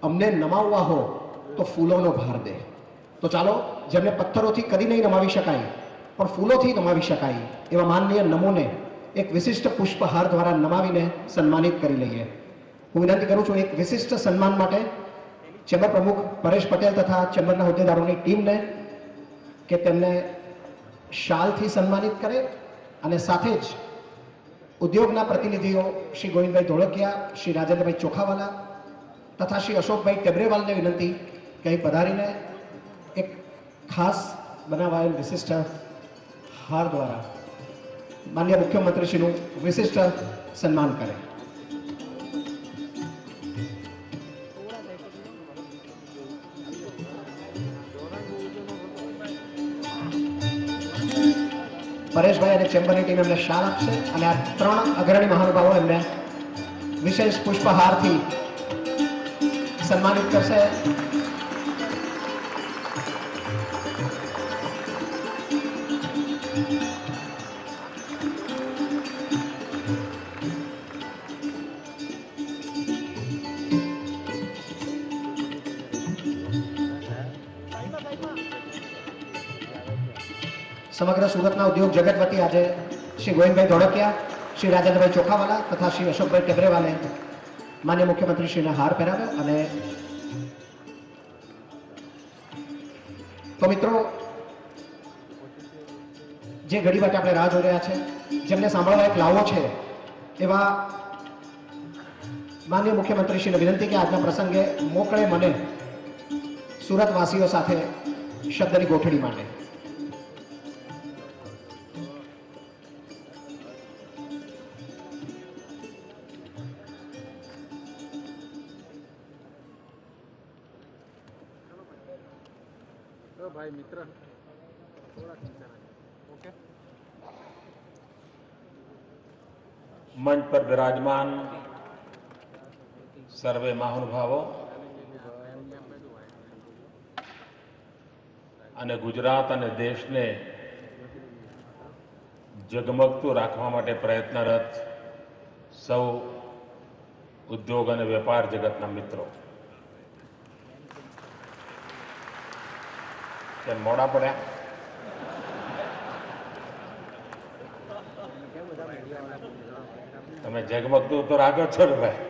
અમને નમાવવા હો તો ફૂલોનો ભાર દે. તો ચાલો, જેમને પથ્થરોથી કદી નહીં નમાવી શકાય પણ ફૂલોથી નમાવી શકાય એવા માનનીય નમૂને એક વિશિષ્ટ પુષ્પહાર દ્વારા નમાવીને સન્માનિત કરી લઈએ. હું વિનંતી કરું છું એક વિશિષ્ટ સન્માન માટે ચેમ્બર પ્રમુખ પરેશ પટેલ તથા ચેમ્બરના હોદ્દેદારોની ટીમને કે તેમને શાલથી સન્માનિત કરે અને સાથે જ ઉદ્યોગના પ્રતિનિધિઓ શ્રી ગોવિંદભાઈ ધોળકિયા, શ્રી રાજેન્દ્રભાઈ ચોખાવાલા તથા શ્રી અશોકભાઈ ટેબરેવાલને વિનંતી કે અહીં પધારીને એક ખાસ બનાવાયેલ વિશિષ્ટ હાર દ્વારા માનનીય મુખ્યમંત્રીશ્રીનું વિશિષ્ટ સન્માન કરે. પરેશભાઈ અને ચેમ્બરની ટીમ એમને શાલ આપશે અને આ 3 અગ્રણી મહાનુભાવો એમને વિશેષ પુષ્પહારથી સન્માનિત કરશે. સમગ્ર સુરતના ઉદ્યોગ જગત વતી આજે શ્રી ગોવિંદભાઈ ધોળકિયા, શ્રી રાજેન્દ્રભાઈ ચોખાવાલા તથા શ્રી અશોકભાઈ ટેબરેવાલે માન્ય મુખ્યમંત્રીશ્રીને હાર પહેરાવ્યો. અને તો મિત્રો, જે ઘડી માટે આપણે રાહ જોઈ રહ્યા છે, જેમને સાંભળવા એક લાવો છે એવા માન્ય મુખ્યમંત્રીશ્રીને વિનંતી કે આજના પ્રસંગે મોકળે મને સુરતવાસીઓ સાથે શબ્દની ગોઠડી માંડે. भाई मित्र थोड़ा ओके. मंच पर विराजमान सर्वे महानुभावों અને ગુજરાત અને દેશને જગમગતું રાખવા માટે પ્રયત્નરત સૌ ઉદ્યોગ અને વેપાર જગતના મિત્રો, કેમ મોડા પડ્યા? તમે જગમગતું તો રાખો છો ને ભાઈ.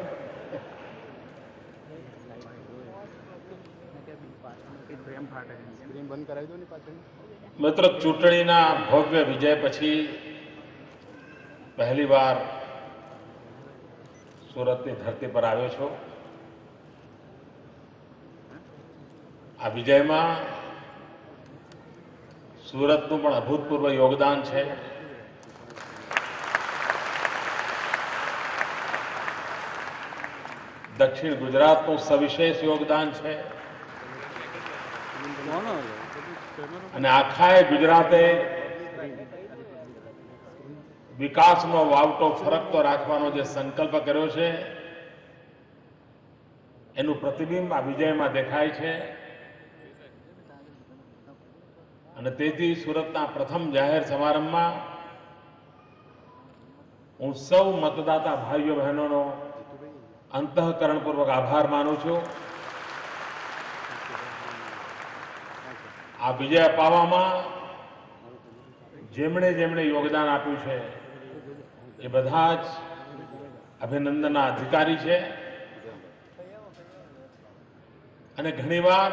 મિત્રો, ચૂંટણીના ભવ્ય વિજય પછી પહેલી વાર સુરતની ધરતી પર આવ્યો છું. આ વિજયમાં સુરતનું પણ અભૂતપૂર્વ યોગદાન છે. દક્ષિણ ગુજરાતનું સવિશેષ યોગદાન છે અને આખાય ગુજરાતે વિકાસનો વાવટો ફરકતો રાખવાનો જે સંકલ્પ કર્યો છે એનું પ્રતિબિંબ આ વિજયમાં દેખાય છે. અને તેથી સુરતના પ્રથમ જાહેર સમારંભમાં હું સૌ મતદાતા ભાઈઓ બહેનોનો અંતઃકરણપૂર્વક આભાર માનું છું. આ વિજય અપાવવામાં જેમણે જેમણે યોગદાન આપ્યું છે એ બધા જ અભિનંદનના અધિકારી છે. અને ઘણીવાર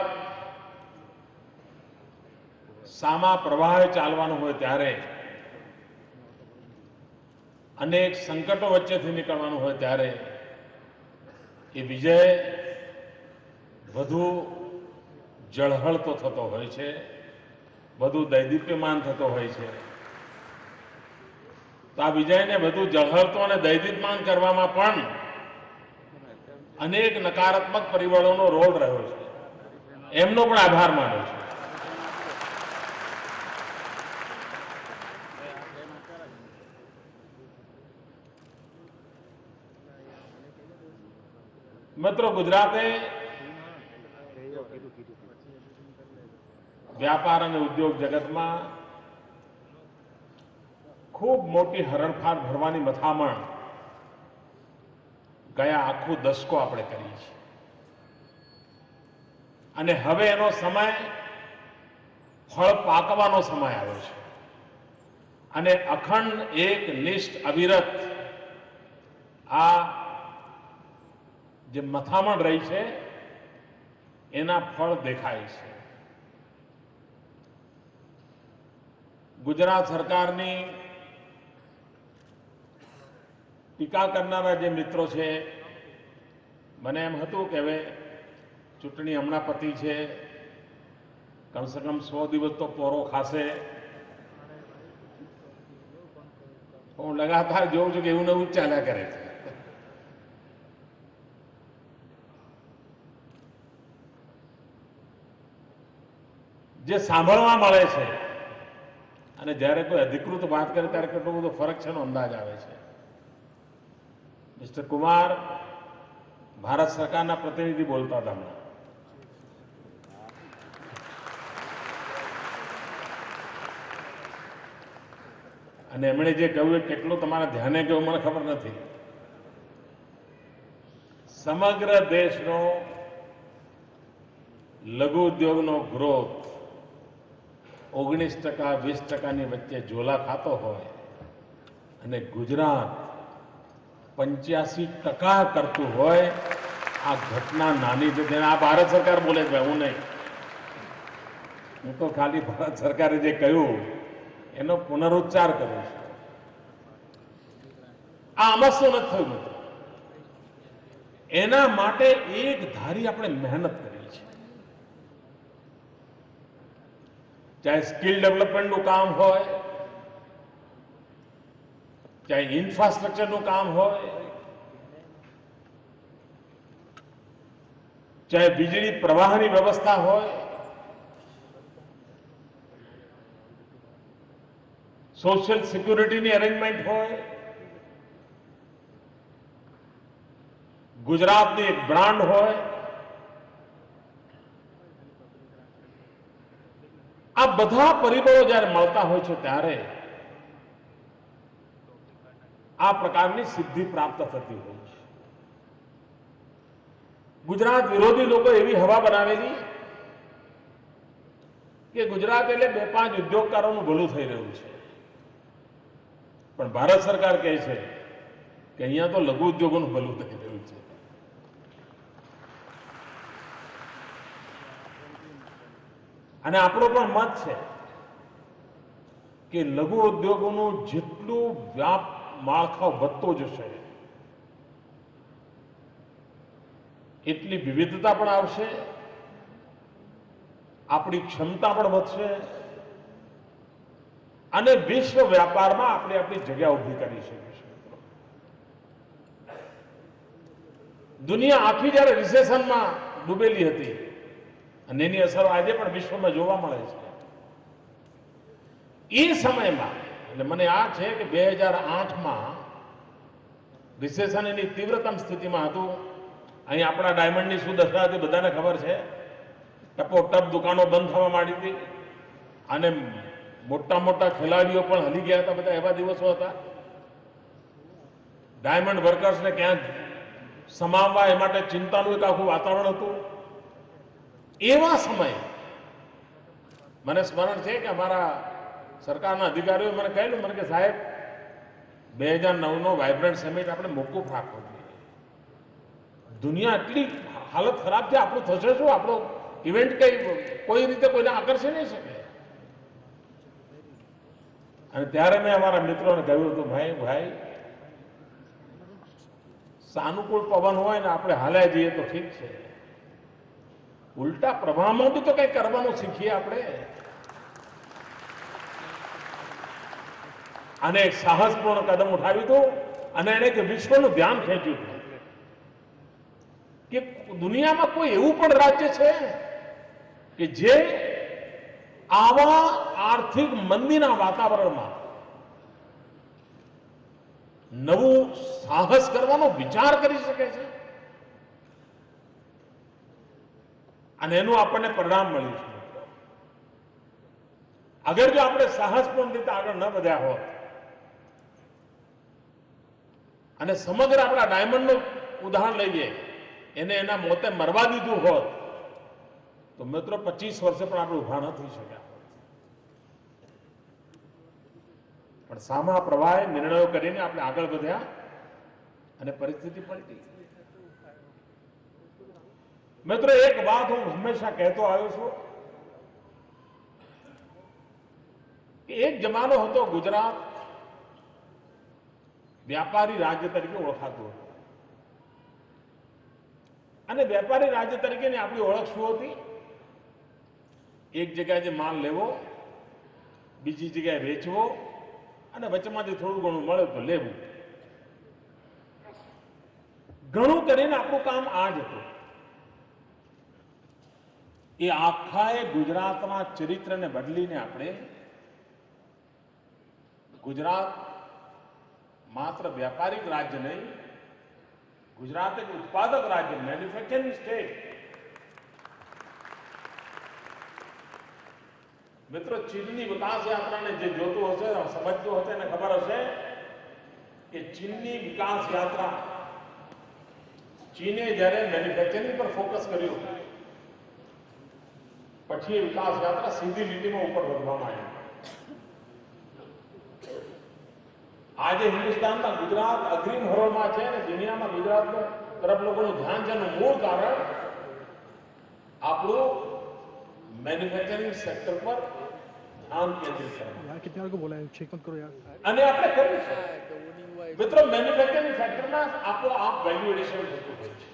સામા પ્રવાહે ચાલવાનું હોય ત્યારે, અનેક સંકટો વચ્ચેથી નીકળવાનું હોય ત્યારે એ વિજય વધુ ઝળહળતો થતો હોય છે, વધુ દૈદીપ્યમાન થતો હોય છે. તો આ વિજયને વધુ ઝળહળતો અને દૈદીપ્યમાન કરવામાં પણ અનેક નકારાત્મક પરિબળોનો રોલ રહ્યો છે. એમનો પણ આભાર માનું છું. મિત્રો, ગુજરાતે વ્યાપાર અને ઉદ્યોગ જગતમાં ખૂબ મોટી હરણફાળ ભરવાની મથામણ ગયા આખું દશકો આપણે કરી છે અને હવે એનો સમય ફળ પાકવાનો સમય આવ્યો છે અને અખંડ એક નિષ્ઠ અવિરત આ જે મથામણ રહી છે એના ફળ દેખાય છે. ગુજરાત સરકારની ટીકા કરનારા જે મિત્રો છે, મને એમ હતું કે હવે ચૂંટણી હમણાં પતી છે, કમસે કમ 100 દિવસ તો પોરો ખાશે. હું લગાતાર જોઉં છું કે એવું ને એવું ચાલ્યા કરે છે. જે સાંભળવા મળે છે અને જ્યારે કોઈ અધિકૃત વાત કરે ત્યારે કેટલો બધો ફરક છે એનો અંદાજ આવે છે. મિસ્ટર કુમાર ભારત સરકારના પ્રતિનિધિ બોલતા હતા હમણાં. અને એમણે જે કહ્યું એ કેટલું તમારા ધ્યાને ગયું મને ખબર નથી. સમગ્ર દેશનો લઘુ ઉદ્યોગનો ગ્રોથ 19% 20%ની વચ્ચે ઝોલા ખાતો હોય અને ગુજરાત 85% કરતું હોય, આ ઘટના નાની છે. આ ભારત સરકાર બોલે છે, હું નહીં. હું તો ખાલી ભારત સરકારે જે કહ્યું એનો પુનરુચ્ચાર કરું છું. આ અમસ્તું નથી થયું મિત્રો. એના માટે એક ધારી આપણે મહેનત કરી છે. ચાહે સ્કિલ ડેવલપમેન્ટનું કામ હોય, ચાહે ઇન્ફ્રાસ્ટ્રક્ચરનું કામ હોય, ચાહે વીજળી પ્રવાહની વ્યવસ્થા હોય, સોશિયલ સિક્યુરિટીની અરેન્જમેન્ટ હોય, ગુજરાતની એક બ્રાન્ડ હોય, આ બધા પરિબળો જ્યારે મળતા હોય છે ત્યારે આ પ્રકારની સિદ્ધિ પ્રાપ્ત થતી હોય છે. ગુજરાત વિરોધી લોકો એવી હવા બનાવેલી કે ગુજરાત એટલે 2-5 ઉદ્યોગકારોનું ભલું થઈ રહ્યું છે. પણ ભારત સરકાર કહે છે કે અહીંયા તો લઘુ ઉદ્યોગોનું ભલું થઈ રહ્યું છે. અને આપણો પણ મત છે કે લઘુ ઉદ્યોગોનું જેટલું વ્યાપ માળખા વધતો જશે એટલી વિવિધતા પણ આવશે, આપણી ક્ષમતા પણ વધશે અને વિશ્વ વ્યાપારમાં આપણે આપણી જગ્યા ઊભી કરી શકીશું. દુનિયા આખી જ્યારે રિસેશનમાં ડૂબેલી હતી અને એની અસર આજે પણ વિશ્વમાં જોવા મળે છે. એ સમયમાં એટલે મને યાદ છે કે 2008માં રિસેશન એની તીવ્રતમ સ્થિતિમાં હતું. અહીં આપણા ડાયમંડની શું દશા હતી બધાને ખબર છે. ટપોટપ દુકાનો બંધ થવા માંડી હતી અને મોટા મોટા ખેલાડીઓ પણ હલી ગયા હતા. બધા એવા દિવસો હતા. ડાયમંડ વર્કર્સને ક્યાં સમાવવા એ માટે ચિંતાનું એક આખું વાતાવરણ હતું. એવા સમયે મને સ્મરણ છે કે અમારા સરકારના અધિકારીઓએ મને કહેલું, મને કે સાહેબ 2009નો વાઇબ્રન્ટ સમિટ આપણે મોકૂફ રાખવો જોઈએ. દુનિયા એટલી હાલત ખરાબ છે, આપણું થશે શું? આપણો ઇવેન્ટ કઈ કોઈ રીતે કોઈને આકર્ષી નહીં શકે. અને ત્યારે મેં અમારા મિત્રોને કહ્યું હતું, ભાઈ સાનુકૂળ પવન હોય ને આપણે હાલ્યા જઈએ તો ઠીક છે, ઉલટા પ્રવાહમાં બી તો કઈ કરવાનું શીખીએ આપણે. અને એક સાહસપૂર્ણ કદમ ઉઠાવ્યું હતું અને એને કે વિશ્વનું ધ્યાન ખેંચ્યું હતું કે દુનિયામાં કોઈ એવું પણ રાજ્ય છે કે જે આવા આર્થિક મંદીના વાતાવરણમાં નવું સાહસ કરવાનો વિચાર કરી શકે છે. અને એનું આપણને પરિણામ મળ્યું છે મિત્રો. અગર જો આપણે સાહસપૂર્ણ રીતે આગળ ન વધ્યા હોત અને સમગ્ર આપણા ડાયમંડનું ઉદાહરણ લઈએ, એને એના મોતે મરવા દીધું હોત તો મિત્રો 25 વર્ષે પણ આપણે ઉભા ન થઈ શક્યા હોત. પણ સામા પ્રવાહે નિર્ણયો કરીને આપણે આગળ વધ્યા અને પરિસ્થિતિ પલટી. મિત્રો એક વાત હું હંમેશા કહેતો આવ્યો છું કે એક જમાનો હતો ગુજરાત વ્યાપારી રાજ્ય તરીકે ઓળખાતું હતું. અને વેપારી રાજ્ય તરીકેની આપણી ઓળખ શું હતી? એક જગ્યાએ માલ લેવો, બીજી જગ્યાએ વેચવો અને વચમાંથી થોડું ઘણું મળે તો લેવું. ઘણું કરીને આપણું કામ આ જ હતું. એ આખાએ ગુજરાતના ચરિત્રને બદલીને આપણે ગુજરાત માત્ર વ્યાપારિક રાજ્ય નહીં, ગુજરાત એક ઉત્પાદક રાજ્ય, મેન્યુફેક્ચરિંગ સ્ટેટ. મિત્રો ચીનની વિકાસ યાત્રાને જે જોતું હશે, સમજતું હશે એને ખબર હશે કે ચીનની વિકાસ યાત્રા, ચીને જ્યારે મેન્યુફેક્ચરિંગ પર ફોકસ કર્યું પછી એ વિકાસ યાત્રા સીધી લીટીમાં ઉપર વધવામાં આવી. આજે હિન્દુસ્તાનના ગુજરાત અગ્રીમ હરોળમાં છે અને દુનિયામાં ગુજરાત તરફ લોકોનું ધ્યાન છે એનું મૂળ કારણ આપણું મેન્યુફેક્ચરિંગ સેક્ટર પર ધ્યાન કેન્દ્રિત કરવાનું. यार कितने बार को बोला है, चेक मत करो यार. અને આપણે કર્યું છે મિત્રો. મેન્યુફેક્ચરિંગ સેક્ટરમાં આપોઆપ વેલ્યુ એડિશન થતું હોય છે.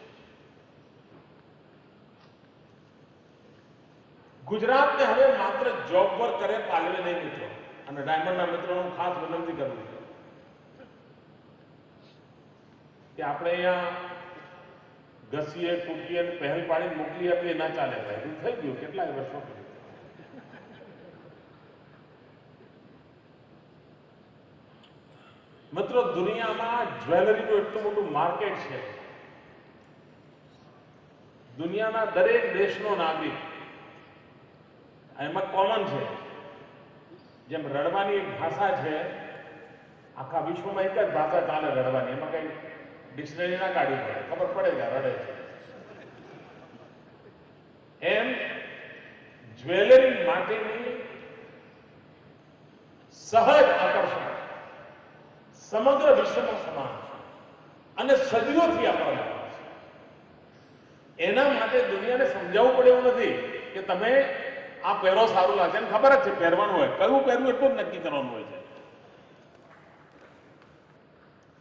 ગુજરાતને હવે માત્ર જોબ વર્ક કરે પાલવે નહીં મિત્રો. અને ડાયમંડના મિત્રોનું ખાસ વિનંતી કરવી છે કે આપણે અહીંયા ઘસીએ કૂટીએ પહેલ પાડીને મોકલી આપીએ ના ચાલે ભાઈ. થઈ ગયું કેટલાય વર્ષો પછી. મિત્રો દુનિયામાં જ્વેલરીનું એટલું મોટું માર્કેટ છે. દુનિયાના દરેક દેશનો નાગરિક એમાં કોમન છે. જેમ રડવાની એક ભાષા છે, આખા વિશ્વમાં એક જ ભાષા ચાલે રડવાની, એમાં કઈ ડિક્શનરી ના કાઢવી પડે, ખબર પડે કે રડે છે. એમ જ્વેલરી માટેની સહજ આકર્ષણ સમગ્ર વિશ્વમાં સમાન છે અને સદીઓથી આપવામાં આવે છે. એના માટે દુનિયાને સમજાવવું પડે એવું નથી કે તમે આ પહેરો સારું લાગે. એને ખબર જ છે પહેરવાનું હોય, કયું પહેરવું એટલું જ નક્કી કરવાનું હોય છે.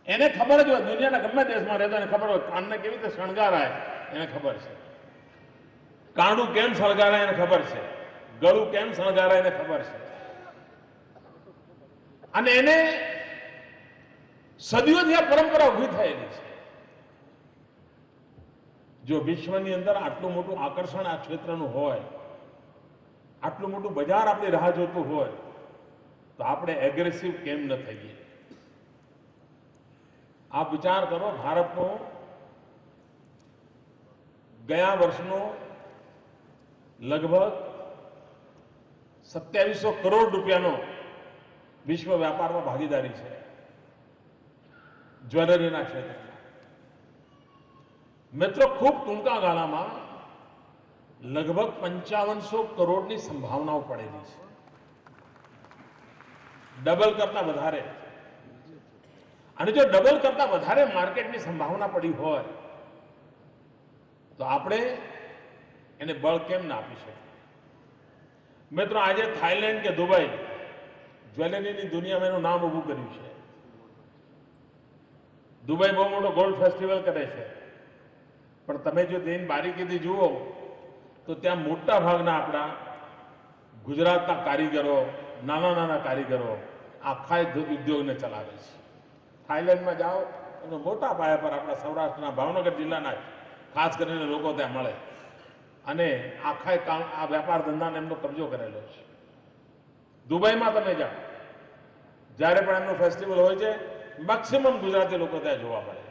એને ખબર જ હોય, દુનિયાના ગમે દેશમાં રહેતો એને ખબર હોય કાનને કેવી રીતે શણગારાય એને ખબર છે, કાંડું કેમ શણગારાય એને ખબર છે, ગળું કેમ શણગારાય એને ખબર છે. અને એને સદીઓથી આ પરંપરા ઉભી થયેલી છે. જો વિશ્વની અંદર આટલું મોટું આકર્ષણ આ ક્ષેત્રનું હોય, આટલું મોટું બજાર આપણી રાહ જોતું હોય, તો આપણે એગ્રેસિવ કેમ ન થઈએ? આપ વિચાર કરો, ભારતનો ગયા વર્ષનો લગભગ 2700 કરોડ રૂપિયાનો વિશ્વ વ્યાપારમાં ભાગીદારી છે જ્વેલરીના ક્ષેત્રમાં. મિત્રો ખૂબ ટૂંકા ગાળામાં લગભગ 5500 કરોડની સંભાવનાઓ પડેલી છે, ડબલ કરતા વધારે. અને જો ડબલ કરતા વધારે માર્કેટની સંભાવના પડી હોય તો આપણે એને બળ કેમ ના આપી શકીએ? મિત્રો આજે થાઈલેન્ડ કે દુબઈ જ્વેલરીની દુનિયામાં એનું નામ ઊભું કર્યું છે. દુબઈ બહુ મોટો ગોલ્ડ ફેસ્ટિવલ કરે છે, પણ તમે જો તેની બારીકીથી જુઓ તો ત્યાં મોટા ભાગના આપણા ગુજરાતના કારીગરો, નાના નાના કારીગરો આખા ઉદ્યોગને ચલાવે છે. થાઈલેન્ડમાં જાઓ તો મોટા પાયા પર આપણા સૌરાષ્ટ્રના ભાવનગર જિલ્લાના ખાસ કરીને લોકો ત્યાં મળે અને આખા કામ આ વેપાર ધંધાને એમનો કબજો કરેલો છે. દુબઈમાં તમે જાઓ, જ્યારે પણ એમનો ફેસ્ટિવલ હોય છે મેક્સિમમ ગુજરાતી લોકો ત્યાં જોવા મળે.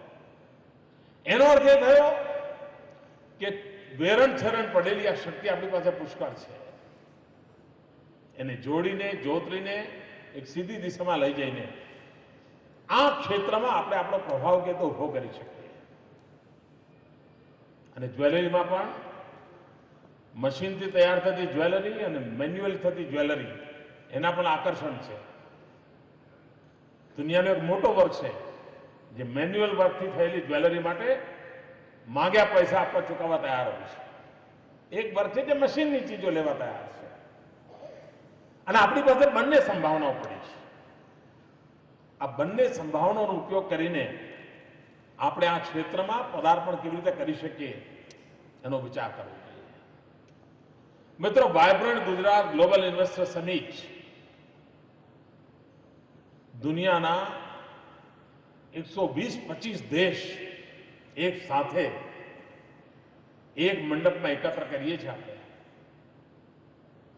એનો અર્થ એ થયો કે વેરણ છરણ પડેલી આ શક્તિ આપણી પાસે પુષ્કળ છે. એને જોડીને જોતરીને એક સીધી દિશામાં લઈ જઈને આ ક્ષેત્રમાં આપણે આપણો પ્રભાવ કે તો ઉભો કરી શકીએ. અને જ્વેલરીમાં પણ મશીનથી તૈયાર થતી જ્વેલરી અને મેન્યુઅલ થતી જ્વેલરી એના પણ આકર્ષણ છે. દુનિયાનો એક મોટો વર્ગ છે જે મેન્યુઅલ વર્કથી થયેલી જ્વેલરી માટે માંગ્યા પૈસા આપવા ચૂકવવા તૈયાર હોય છે. એક વર્ગ છે જે મશીનની ચીજો લેવા તૈયાર છે. અને આપણી પાસે બંને સંભાવનાઓ પડી છે. આ બંને સંભાવનાઓનો ઉપયોગ કરીને આપણે આ ક્ષેત્રમાં પદાર્પણ કેવી રીતે કરી શકીએ એનો વિચાર કરવો જોઈએ. મિત્રો, vibrant Gujarat global investor summit દુનિયાના 120-25 દેશ એક સાથે એક મંડપમાં એકત્ર કરીએ છીએ. આપણે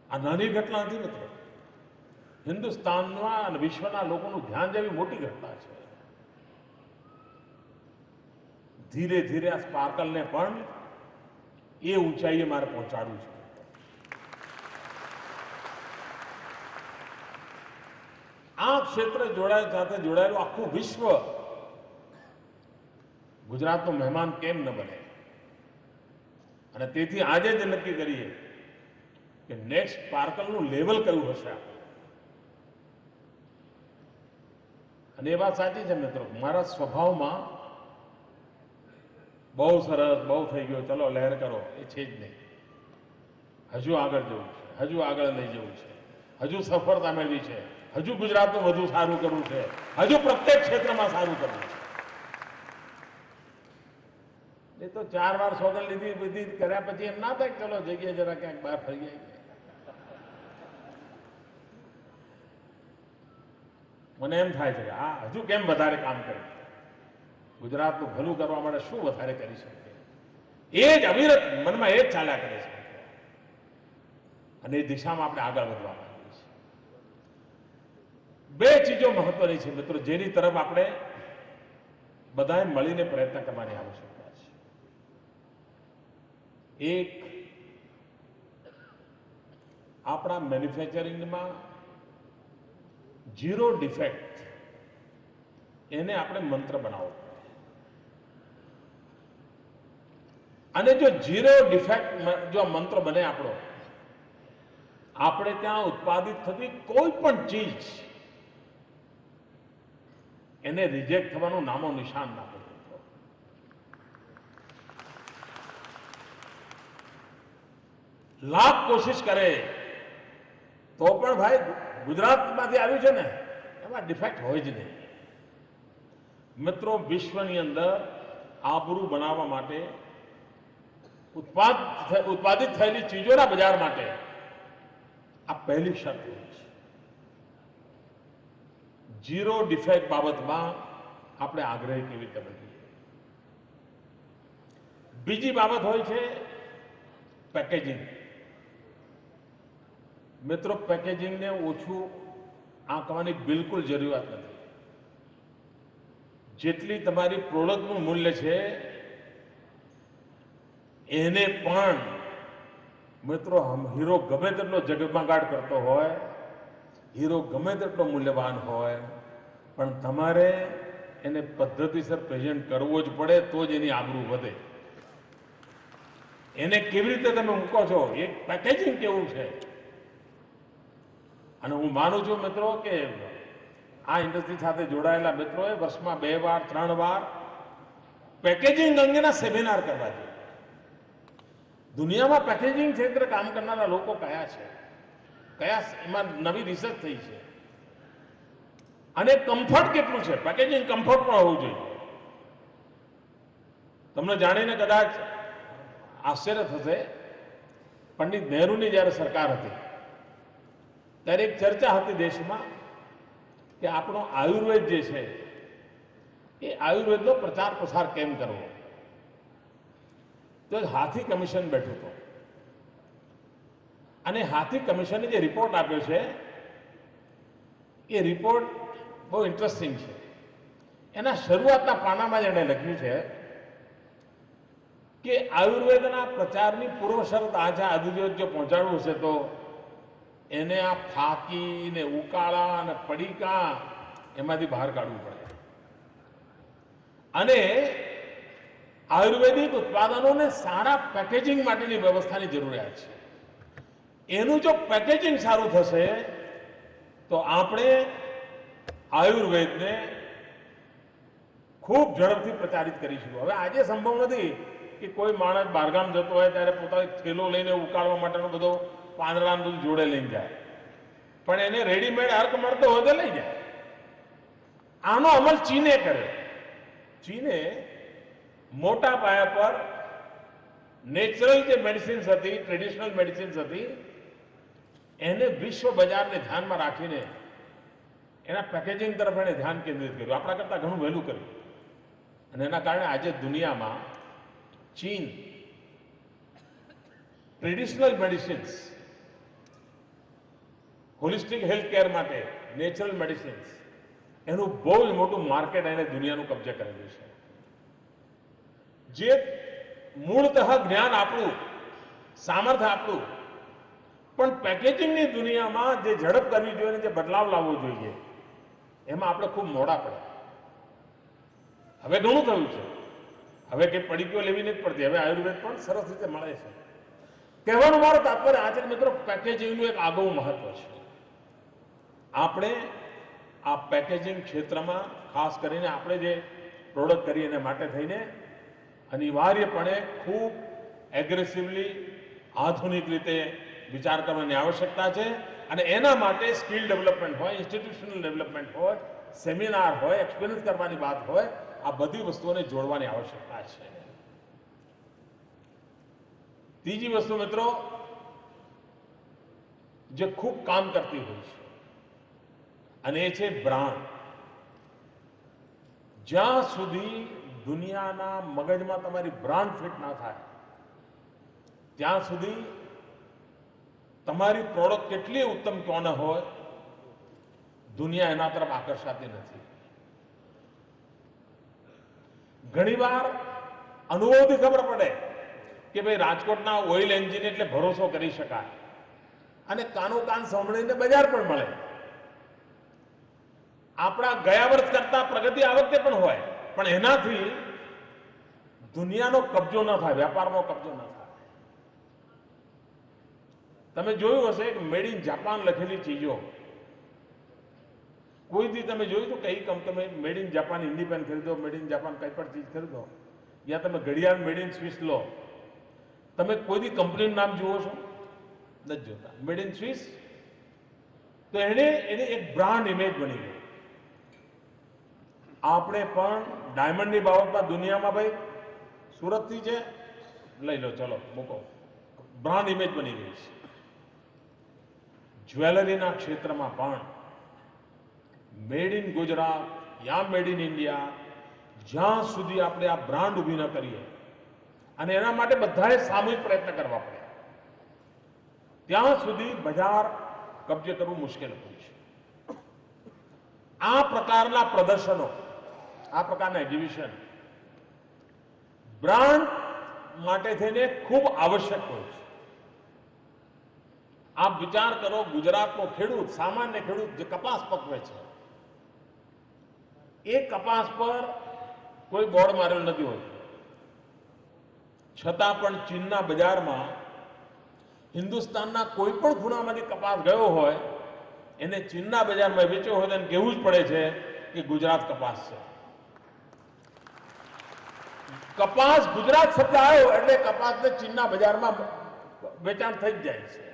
આ નાની ઘટના નથી મિત્રો. હિન્દુસ્તાનમાં અને વિશ્વના લોકોનું ધ્યાન જેવી મોટી ઘટના છે. ધીરે ધીરે આ સ્પાર્કલને પણ એ ઊંચાઈએ મારે પહોંચાડવું છે. આ ક્ષેત્ર સાથે જોડાયેલું આખું વિશ્વ ગુજરાતનો મહેમાન કેમ ન બને. અને તેથી આજે જ નક્કી કરીએ કે નેક્સ્ટ સ્પાર્કલનું લેવલ કયું હશે. અને એ વાત સાચી છે મિત્રો, મારા સ્વભાવમાં બહુ સરસ, બહુ થઈ ગયો, ચલો લહેર કરો, એ છે જ નહીં. હજુ આગળ જવું છે, હજુ આગળ લઈ જવું છે, હજુ સફળતા મેળવી છે, હજુ ગુજરાતનું વધુ સારું કરવું છે, હજુ પ્રત્યેક ક્ષેત્રમાં સારું કરવું છે. એ તો 4 વાર સોગંદ લીધી કર્યા પછી એમ ના થાય કે ચલો જગ્યાએ જરા ક્યાંક બહાર ફરી જાય. મને એમ થાય છે કે આ હજુ કેમ વધારે કામ કરે, ગુજરાતનું ભલું કરવા માટે શું વધારે કરી શકે. એ જ અવિરત મનમાં એ જ ચાલ્યા કરે છે. અને એ દિશામાં આપણે આગળ વધવા માંગીએ છીએ. બે ચીજો મહત્વની છે મિત્રો, જેની તરફ આપણે બધાએ મળીને પ્રયત્ન કરવાની આવશ્યકતા છે. એક, આપણા મેન્યુફેક્ચરિંગમાં ઝીરો ડિફેક્ટ એને આપણે મંત્ર બનાવવો પડે. અને જો ઝીરો ડિફેક્ટ જો મંત્ર બને આપણો, આપણે ત્યાં ઉત્પાદિત થતી કોઈ પણ ચીજ એને રિજેક્ટ થવાનું નામો નિશાન ના પડે. લાખ કોશિશ કરે તો પણ ભાઈ ગુજરાતમાંથી આવ્યું છે ને એમાં ડિફેક્ટ હોય જ નહીં. મિત્રો, વિશ્વની અંદર આબરૂ બનાવવા માટે ઉત્પાદિત થયેલી ચીજોના બજાર માટે આ પહેલી શરત હોય છે. ઝીરો ડિફેક્ટ બાબતમાં આપણે આગ્રહી કેવી રીતે બનીએ. બીજી બાબત હોય છે પેકેજિંગ. મિત્રો, પેકેજિંગને ઓછું આંકવાની બિલકુલ જરૂરિયાત નથી. જેટલી તમારી પ્રોડક્ટનું મૂલ્ય છે એને પણ મિત્રો, હીરો ગમે તેટલો જગમગાટ કરતો હોય, હીરો ગમે તેટલો મૂલ્યવાન હોય, પણ તમારે એને પદ્ધતિસર પ્રેઝન્ટ કરવો જ પડે તો જ એની આબરૂ વધે. એને કેવી રીતે તમે મૂકો છો, એક પેકેજિંગ કેવું છે. અને હું માનું છું મિત્રો કે આ ઇન્ડસ્ટ્રી સાથે જોડાયેલા મિત્રોએ વર્ષમાં 2 વાર 3 વાર પેકેજિંગ અંગેના સેમિનાર કરવા જોઈએ. દુનિયામાં પેકેજિંગ ક્ષેત્રે કામ કરનારા લોકો કયા છે, કયા એમાં નવી રિસર્ચ થઈ છે, અને કમ્ફર્ટ કેટલું છે. પેકેજિંગ કમ્ફર્ટ પણ હોવું જોઈએ. તમને જાણીને કદાચ આશ્ચર્ય થશે, પંડિત નહેરુની જ્યારે સરકાર હતી ત્યારે એક ચર્ચા હતી દેશમાં કે આપણો આયુર્વેદ જે છે એ આયુર્વેદનો પ્રચાર પ્રસાર કેમ કરવો. તો હાથી કમિશન બેઠું હતું અને હાથી કમિશને જે રિપોર્ટ આપ્યો છે એ રિપોર્ટ બહુ ઇન્ટરેસ્ટિંગ છે. એના શરૂઆતના પાનામાં જ એણે લખ્યું છે કે આયુર્વેદના પ્રચારની પૂર્વ શરત આજે આદિવાસીઓ જો પહોંચાડવું છે તો એને આ ફાકી ને ઉકાળા અને પડીકા એમાંથી બહાર કાઢવું પડે અને આયુર્વેદિક ઉત્પાદનોને સારા પેકેજિંગ માટેની વ્યવસ્થાની જરૂરિયાત છે. એનું જો પેકેજિંગ સારું થશે તો આપણે આયુર્વેદને ખૂબ ઝડપથી પ્રચારિત કરીશું. હવે આજે સંભવ નથી કે કોઈ માણસ બહારગામ જતો હોય ત્યારે પોતાનો થેલો લઈને ઉકાળવા માટેનો બધો પાંદડાનું બધું જોડે લઈને જાય, પણ એને રેડીમેડ અર્ક મળતો હોય તો લઈ જાય. આનો અમલ ચીને કર્યો. ચીને મોટા પાયા પર નેચરલ જે મેડિસિન્સ હતી, ટ્રેડિશનલ મેડિસિન્સ હતી, એને વિશ્વ બજારને ધ્યાનમાં રાખીને એના પેકેજિંગ તરફ એને ધ્યાન કેન્દ્રિત કર્યું. આપણા કરતાં ઘણું વહેલું કર્યું અને એના કારણે આજે દુનિયામાં ચીન traditional medicines, holistic health care માટે નેચરલ મેડિસિન્સ, એનું બહુ જ મોટું માર્કેટ એને દુનિયાનું કબજે કરેલું છે. જે મૂળતઃ જ્ઞાન આપણું, સામર્થ્ય આપણું, પણ પેકેજિંગની દુનિયામાં જે ઝડપ કરવી જોઈએ, જે બદલાવ લાવવો જોઈએ, એમાં આપણે ખૂબ મોડા પડે. હવે ઘણું થયું છે. હવે કંઈ પડીકીઓ લેવી નથી પડતી. હવે આયુર્વેદ પણ સરસ રીતે મળે છે. કહેવાનું મારો તાત્પર્ય આ છે કે મિત્રો, પેકેજિંગનું એક આગવું મહત્વ છે. આપણે આ પેકેજિંગ ક્ષેત્રમાં ખાસ કરીને આપણે જે પ્રોડક્ટ કરીએ એને માટે થઈને અનિવાર્યપણે ખૂબ એગ્રેસિવલી આધુનિક રીતે વિચાર કરવાની આવશ્યકતા છે. અને એના માટે સ્કિલ ડેવલપમેન્ટ હોય, ઇન્સ્ટિટ્યુશનલ ડેવલપમેન્ટ હોય, સેમિનાર હોય, એક્સપિરિયન્સ કરવાની વાત હોય, આ બધી વસ્તુઓને જોડવાની આવશ્યકતા છે. ત્રીજી વસ્તુ મિત્રો જે ખૂબ કામ કરતી હોય છે અને એ છે બ્રાન્ડ. જ્યાં સુધી દુનિયાના મગજમાં તમારી બ્રાન્ડ ફિટ ના થાય ત્યાં સુધી તમારી પ્રોડક્ટ કેટલી ઉત્તમ ક્યાં ન હોય, દુનિયા એના તરફ આકર્ષાતી નથી. ઘણીવાર અનુભવથી ખબર પડે કે ભાઈ રાજકોટના ઓઇલ એન્જિન એટલે ભરોસો કરી શકાય અને કાનો કાન સાંભળીને બજાર પણ મળે. આપણા ગયા વર્ષ કરતા પ્રગતિ આ વખતે પણ હોય, પણ એનાથી દુનિયાનો કબજો ન થાય, વેપારનો કબજો ન થાય. તમે જોયું હશે કે મેડ ઇન જાપાન લખેલી ચીજો કોઈથી તમે જોયું તો કઈ કંપની મેડ ઇન જાપાન ઇન્ડિપેન્ડ ખરીદો, મેડ ઇન જાપાન કઈ પણ ચીજ ખરીદો, યા તમે ઘડિયાળ મેડ ઇન સ્વિસ લો, તમે કોઈથી કંપનીનું નામ જુઓ છો? નથી જોતા. મેડ ઇન સ્વિસ તો એને એક બ્રાન્ડ ઇમેજ બની ગઈ. આપણે પણ ડાયમંડની બાબતમાં દુનિયામાં ભાઈ સુરતથી છે, લઈ લો, ચલો મૂકો, બ્રાન્ડ ઇમેજ બની ગઈ છે. જ્વેલરીના ક્ષેત્રમાં પણ made in Gujarat yeah made in India, જ્યાં સુધી આપણે આ બ્રાન્ડ ઊભી ન કરીએ, અને એના માટે બધાએ સામૂહિક પ્રયત્ન કરવા પડે, ત્યાં સુધી બજાર કબજે કરવું મુશ્કેલ હોય છે. આ પ્રકારના પ્રદર્શનો, આ પ્રકારના એક્ઝિબિશન બ્રાન્ડ માટે થઈને ખૂબ આવશ્યક હોય છે. આપ વિચાર કરો, ગુજરાતનો ખેડૂત, સામાન્ય ખેડૂત જે કપાસ પકવે છે, એ કપાસ પર કોઈ બોર્ડ મારેલું નથી હોતું, છતાં પણ ચીનના બજારમાં હિન્દુસ્તાનના કોઈ પણ ખૂણામાંથી કપાસ ગયો હોય, એને ચીનના બજારમાં વેચ્યો હોય તો એને કહેવું જ પડે છે કે ગુજરાત કપાસ છે. કપાસ ગુજરાત શબ્દ આવ્યો એટલે કપાસને ચીનના બજારમાં વેચાણ થઈ જ જાય છે.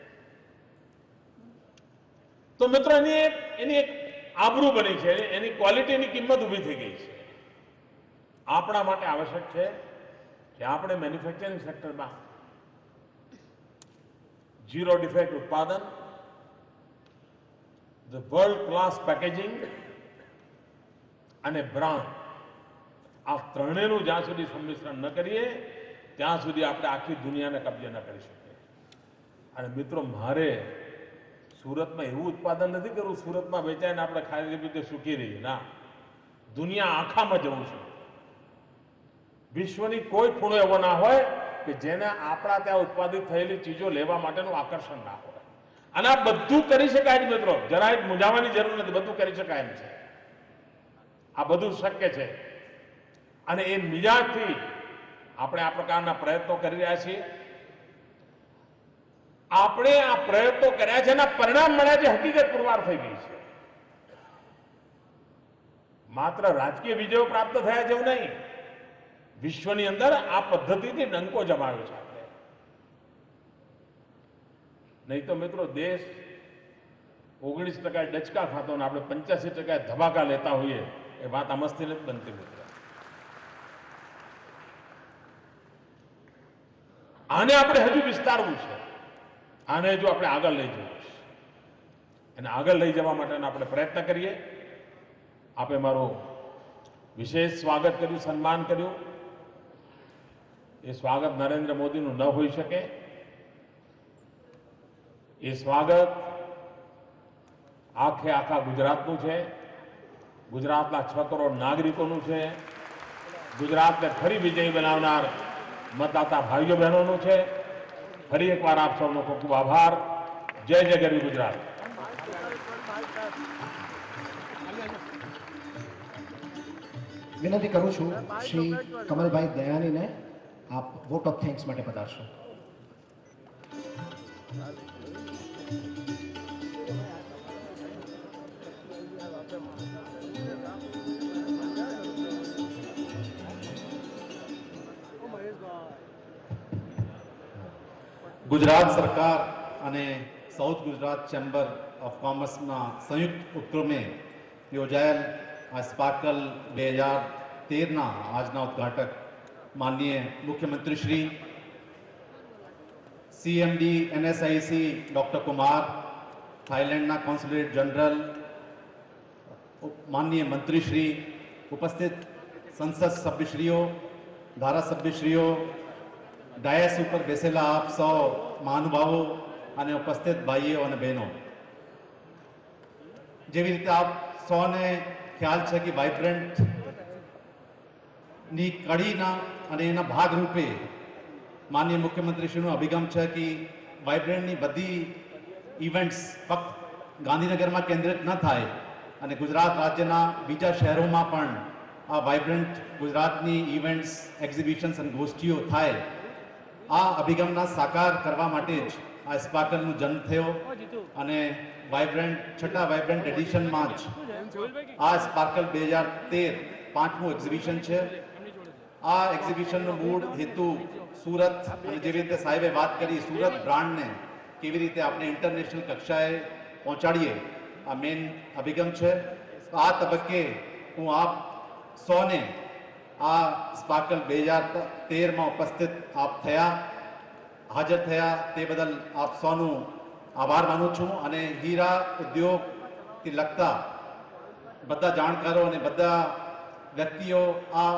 તો મિત્રો એની એક આબરૂ બની છે, એની ક્વોલિટીની કિંમત ઊભી થઈ ગઈ છે. આપણા માટે આવશ્યક છે કે આપણે મેન્યુફેક્ચરિંગ સેક્ટરમાં ઝીરો ડિફેક્ટ ઉત્પાદન, ધ વર્લ્ડ ક્લાસ પેકેજિંગ અને બ્રાન્ડ, આ ત્રણેયનું જ્યાં સુધી સંમિશ્રણ ન કરીએ ત્યાં સુધી આપણે આખી દુનિયાને કબજે ન કરી શકીએ. અને મિત્રો, મારે સુરતમાં એવું ઉત્પાદન નથી કરવું સુરતમાં વેચાઈને આપણે ખાઈ રીતે સુખી રહીએ. ના, દુનિયા આખામાં જવું છે. વિશ્વની કોઈ ખૂણો એવો ના હોય કે જેને આપણા ત્યાં ઉત્પાદિત થયેલી ચીજો લેવા માટેનું આકર્ષણ ના હોય. અને આ બધું કરી શકાય છે મિત્રો, જરાય મૂંઝાવાની જરૂર નથી, બધું કરી શકાય એમ છે. આ બધું શક્ય છે અને એ મિજાજથી આપણે આ પ્રકારના પ્રયત્નો કરી રહ્યા છીએ. આપણે આ પ્રયત્નો કર્યા છે એના પરિણામ મળ્યા છે, હકીકત પુરવાર થઈ ગઈ છે. માત્ર રાજકીય વિજયો પ્રાપ્ત થયા છે એવું નહીં, વિશ્વની અંદર આ પદ્ધતિથી ડંકો જમાવ્યો છે આપણે. નહીં તો મિત્રો દેશ 19% ડચકા ખાતો ને આપણે 85% ધમાકા લેતા હોઈએ એ વાત આ મસ્તી નથી બનતી મિત્રો. આને આપણે હજુ વિસ્તારવું છે, આને જો આપણે આગળ લઈ જવું છે અને આગળ લઈ જવા માટેનો આપણે પ્રયત્ન કરીએ. આપે મારું વિશેષ સ્વાગત કર્યું, સન્માન કર્યું. એ સ્વાગત નરેન્દ્ર મોદીનું ન હોઈ શકે. એ સ્વાગત આખા ગુજરાતનું છે, ગુજરાતના 6 કરોડ નાગરિકોનું છે, ગુજરાતને ફરી વિજયી બનાવનાર મતદાતા ભાઈઓ બહેનોનું છે. ફરી એકવાર આપ સૌનો ખૂબ ખૂબ આભાર. જય જય ગરવી ગુજરાત. વિનંતી કરું છું શ્રી કમલભાઈ દયાનીને આપ વોટ ઓફ થેન્ક્સ માટે પધારશો. ગુજરાત સરકાર અને સાઉથ ગુજરાત ચેમ્બર ઓફ કોમર્સના સંયુક્ત ઉપક્રમે યોજાયેલ આ સ્પાર્કલ 2013ના આજના ઉદ્ઘાટક માનનીય મુખ્યમંત્રી Shri, CMD NSIC doctor Kumar, થાઈલેન્ડના કોન્સ્યુલેટ જનરલ, માનનીય મંત્રીશ્રી, ઉપસ્થિત સંસદ સભ્યશ્રીઓ, ધારાસભ્યશ્રીઓ, ડાયસ ઉપર બેસેલા આપ સૌ મહાનુભાવો અને ઉપસ્થિત ભાઈઓ અને બહેનો, જેવી રીતે આપ સૌને ખ્યાલ છે કે વાઇબ્રન્ટ ની કડીના અને એના ભાગરૂપે માનનીય મુખ્યમંત્રીશ્રીનો અભિગમ છે કે વાઇબ્રન્ટની બધી ઇવેન્ટ્સ ફક્ત ગાંધીનગરમાં કેન્દ્રિત ન થાય અને ગુજરાત રાજ્યના બીજા શહેરોમાં પણ આ વાઇબ્રન્ટ ગુજરાતની ઇવેન્ટ્સ, એક્ઝિબિશન્સ અને ગોષ્ઠીઓ થાય. આ અભિગમના સાકાર કરવા માટે જ આ સ્પાર્કલનો જન્મ થયો અને છઠ્ઠા વાઇબ્રન્ટ એડિશનમાં જ આ સ્પાર્કલ 2013 5મું એક્ઝિબિશન છે. આ એક્ઝિબિશનનો મૂળ હેતુ સુરત, અને જેવી રીતે સાહેબે વાત કરી, સુરત બ્રાન્ડને કેવી રીતે આપણે ઇન્ટરનેશનલ કક્ષાએ પહોંચાડીએ, આ મેઇન અભિગમ છે. આ તબક્કે હું આપ સૌને આ સ્પાર્કલ 2013માં ઉપસ્થિત આપ હાજર થયા તે બદલ આપ સૌનું આભાર માનું છું. અને હીરા ઉદ્યોગથી લગતા બધા જાણકારો અને બધા વ્યક્તિઓ આ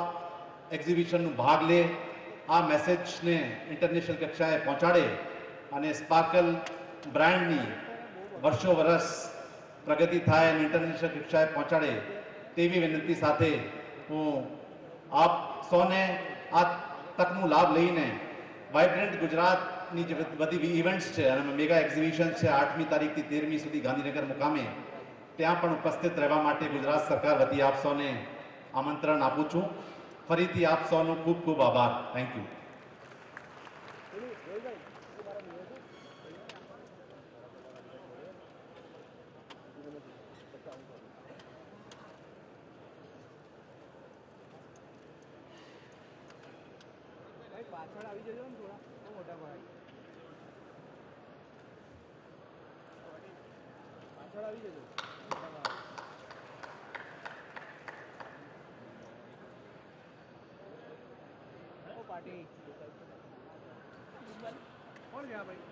એક્ઝિબિશનનું ભાગ લે, આ મેસેજને ઇન્ટરનેશનલ કક્ષાએ પહોંચાડે અને સ્પાર્કલ બ્રાન્ડની વર્ષો વર્ષ પ્રગતિ થાય અને ઇન્ટરનેશનલ કક્ષાએ પહોંચાડે તેવી વિનંતી સાથે હું આપ સૌને આ તકનો લાભ લઈને વાઇબ્રન્ટ ગુજરાતની જે બધી ઇવેન્ટ્સ છે અને મેગા એક્ઝિબિશન છે 8મી તારીખથી 13મી સુધી ગાંધીનગર મુકામે, ત્યાં પણ ઉપસ્થિત રહેવા માટે ગુજરાત સરકાર વતી આપ સૌને આમંત્રણ આપું છું. ફરીથી આપ સૌનો ખૂબ ખૂબ આભાર. Thank you. પાછળ આવી જજો ને થોડા મોટા ભાઈ, પાછળ આવી જજો પાર્ટી કોણ ગયા ભાઈ?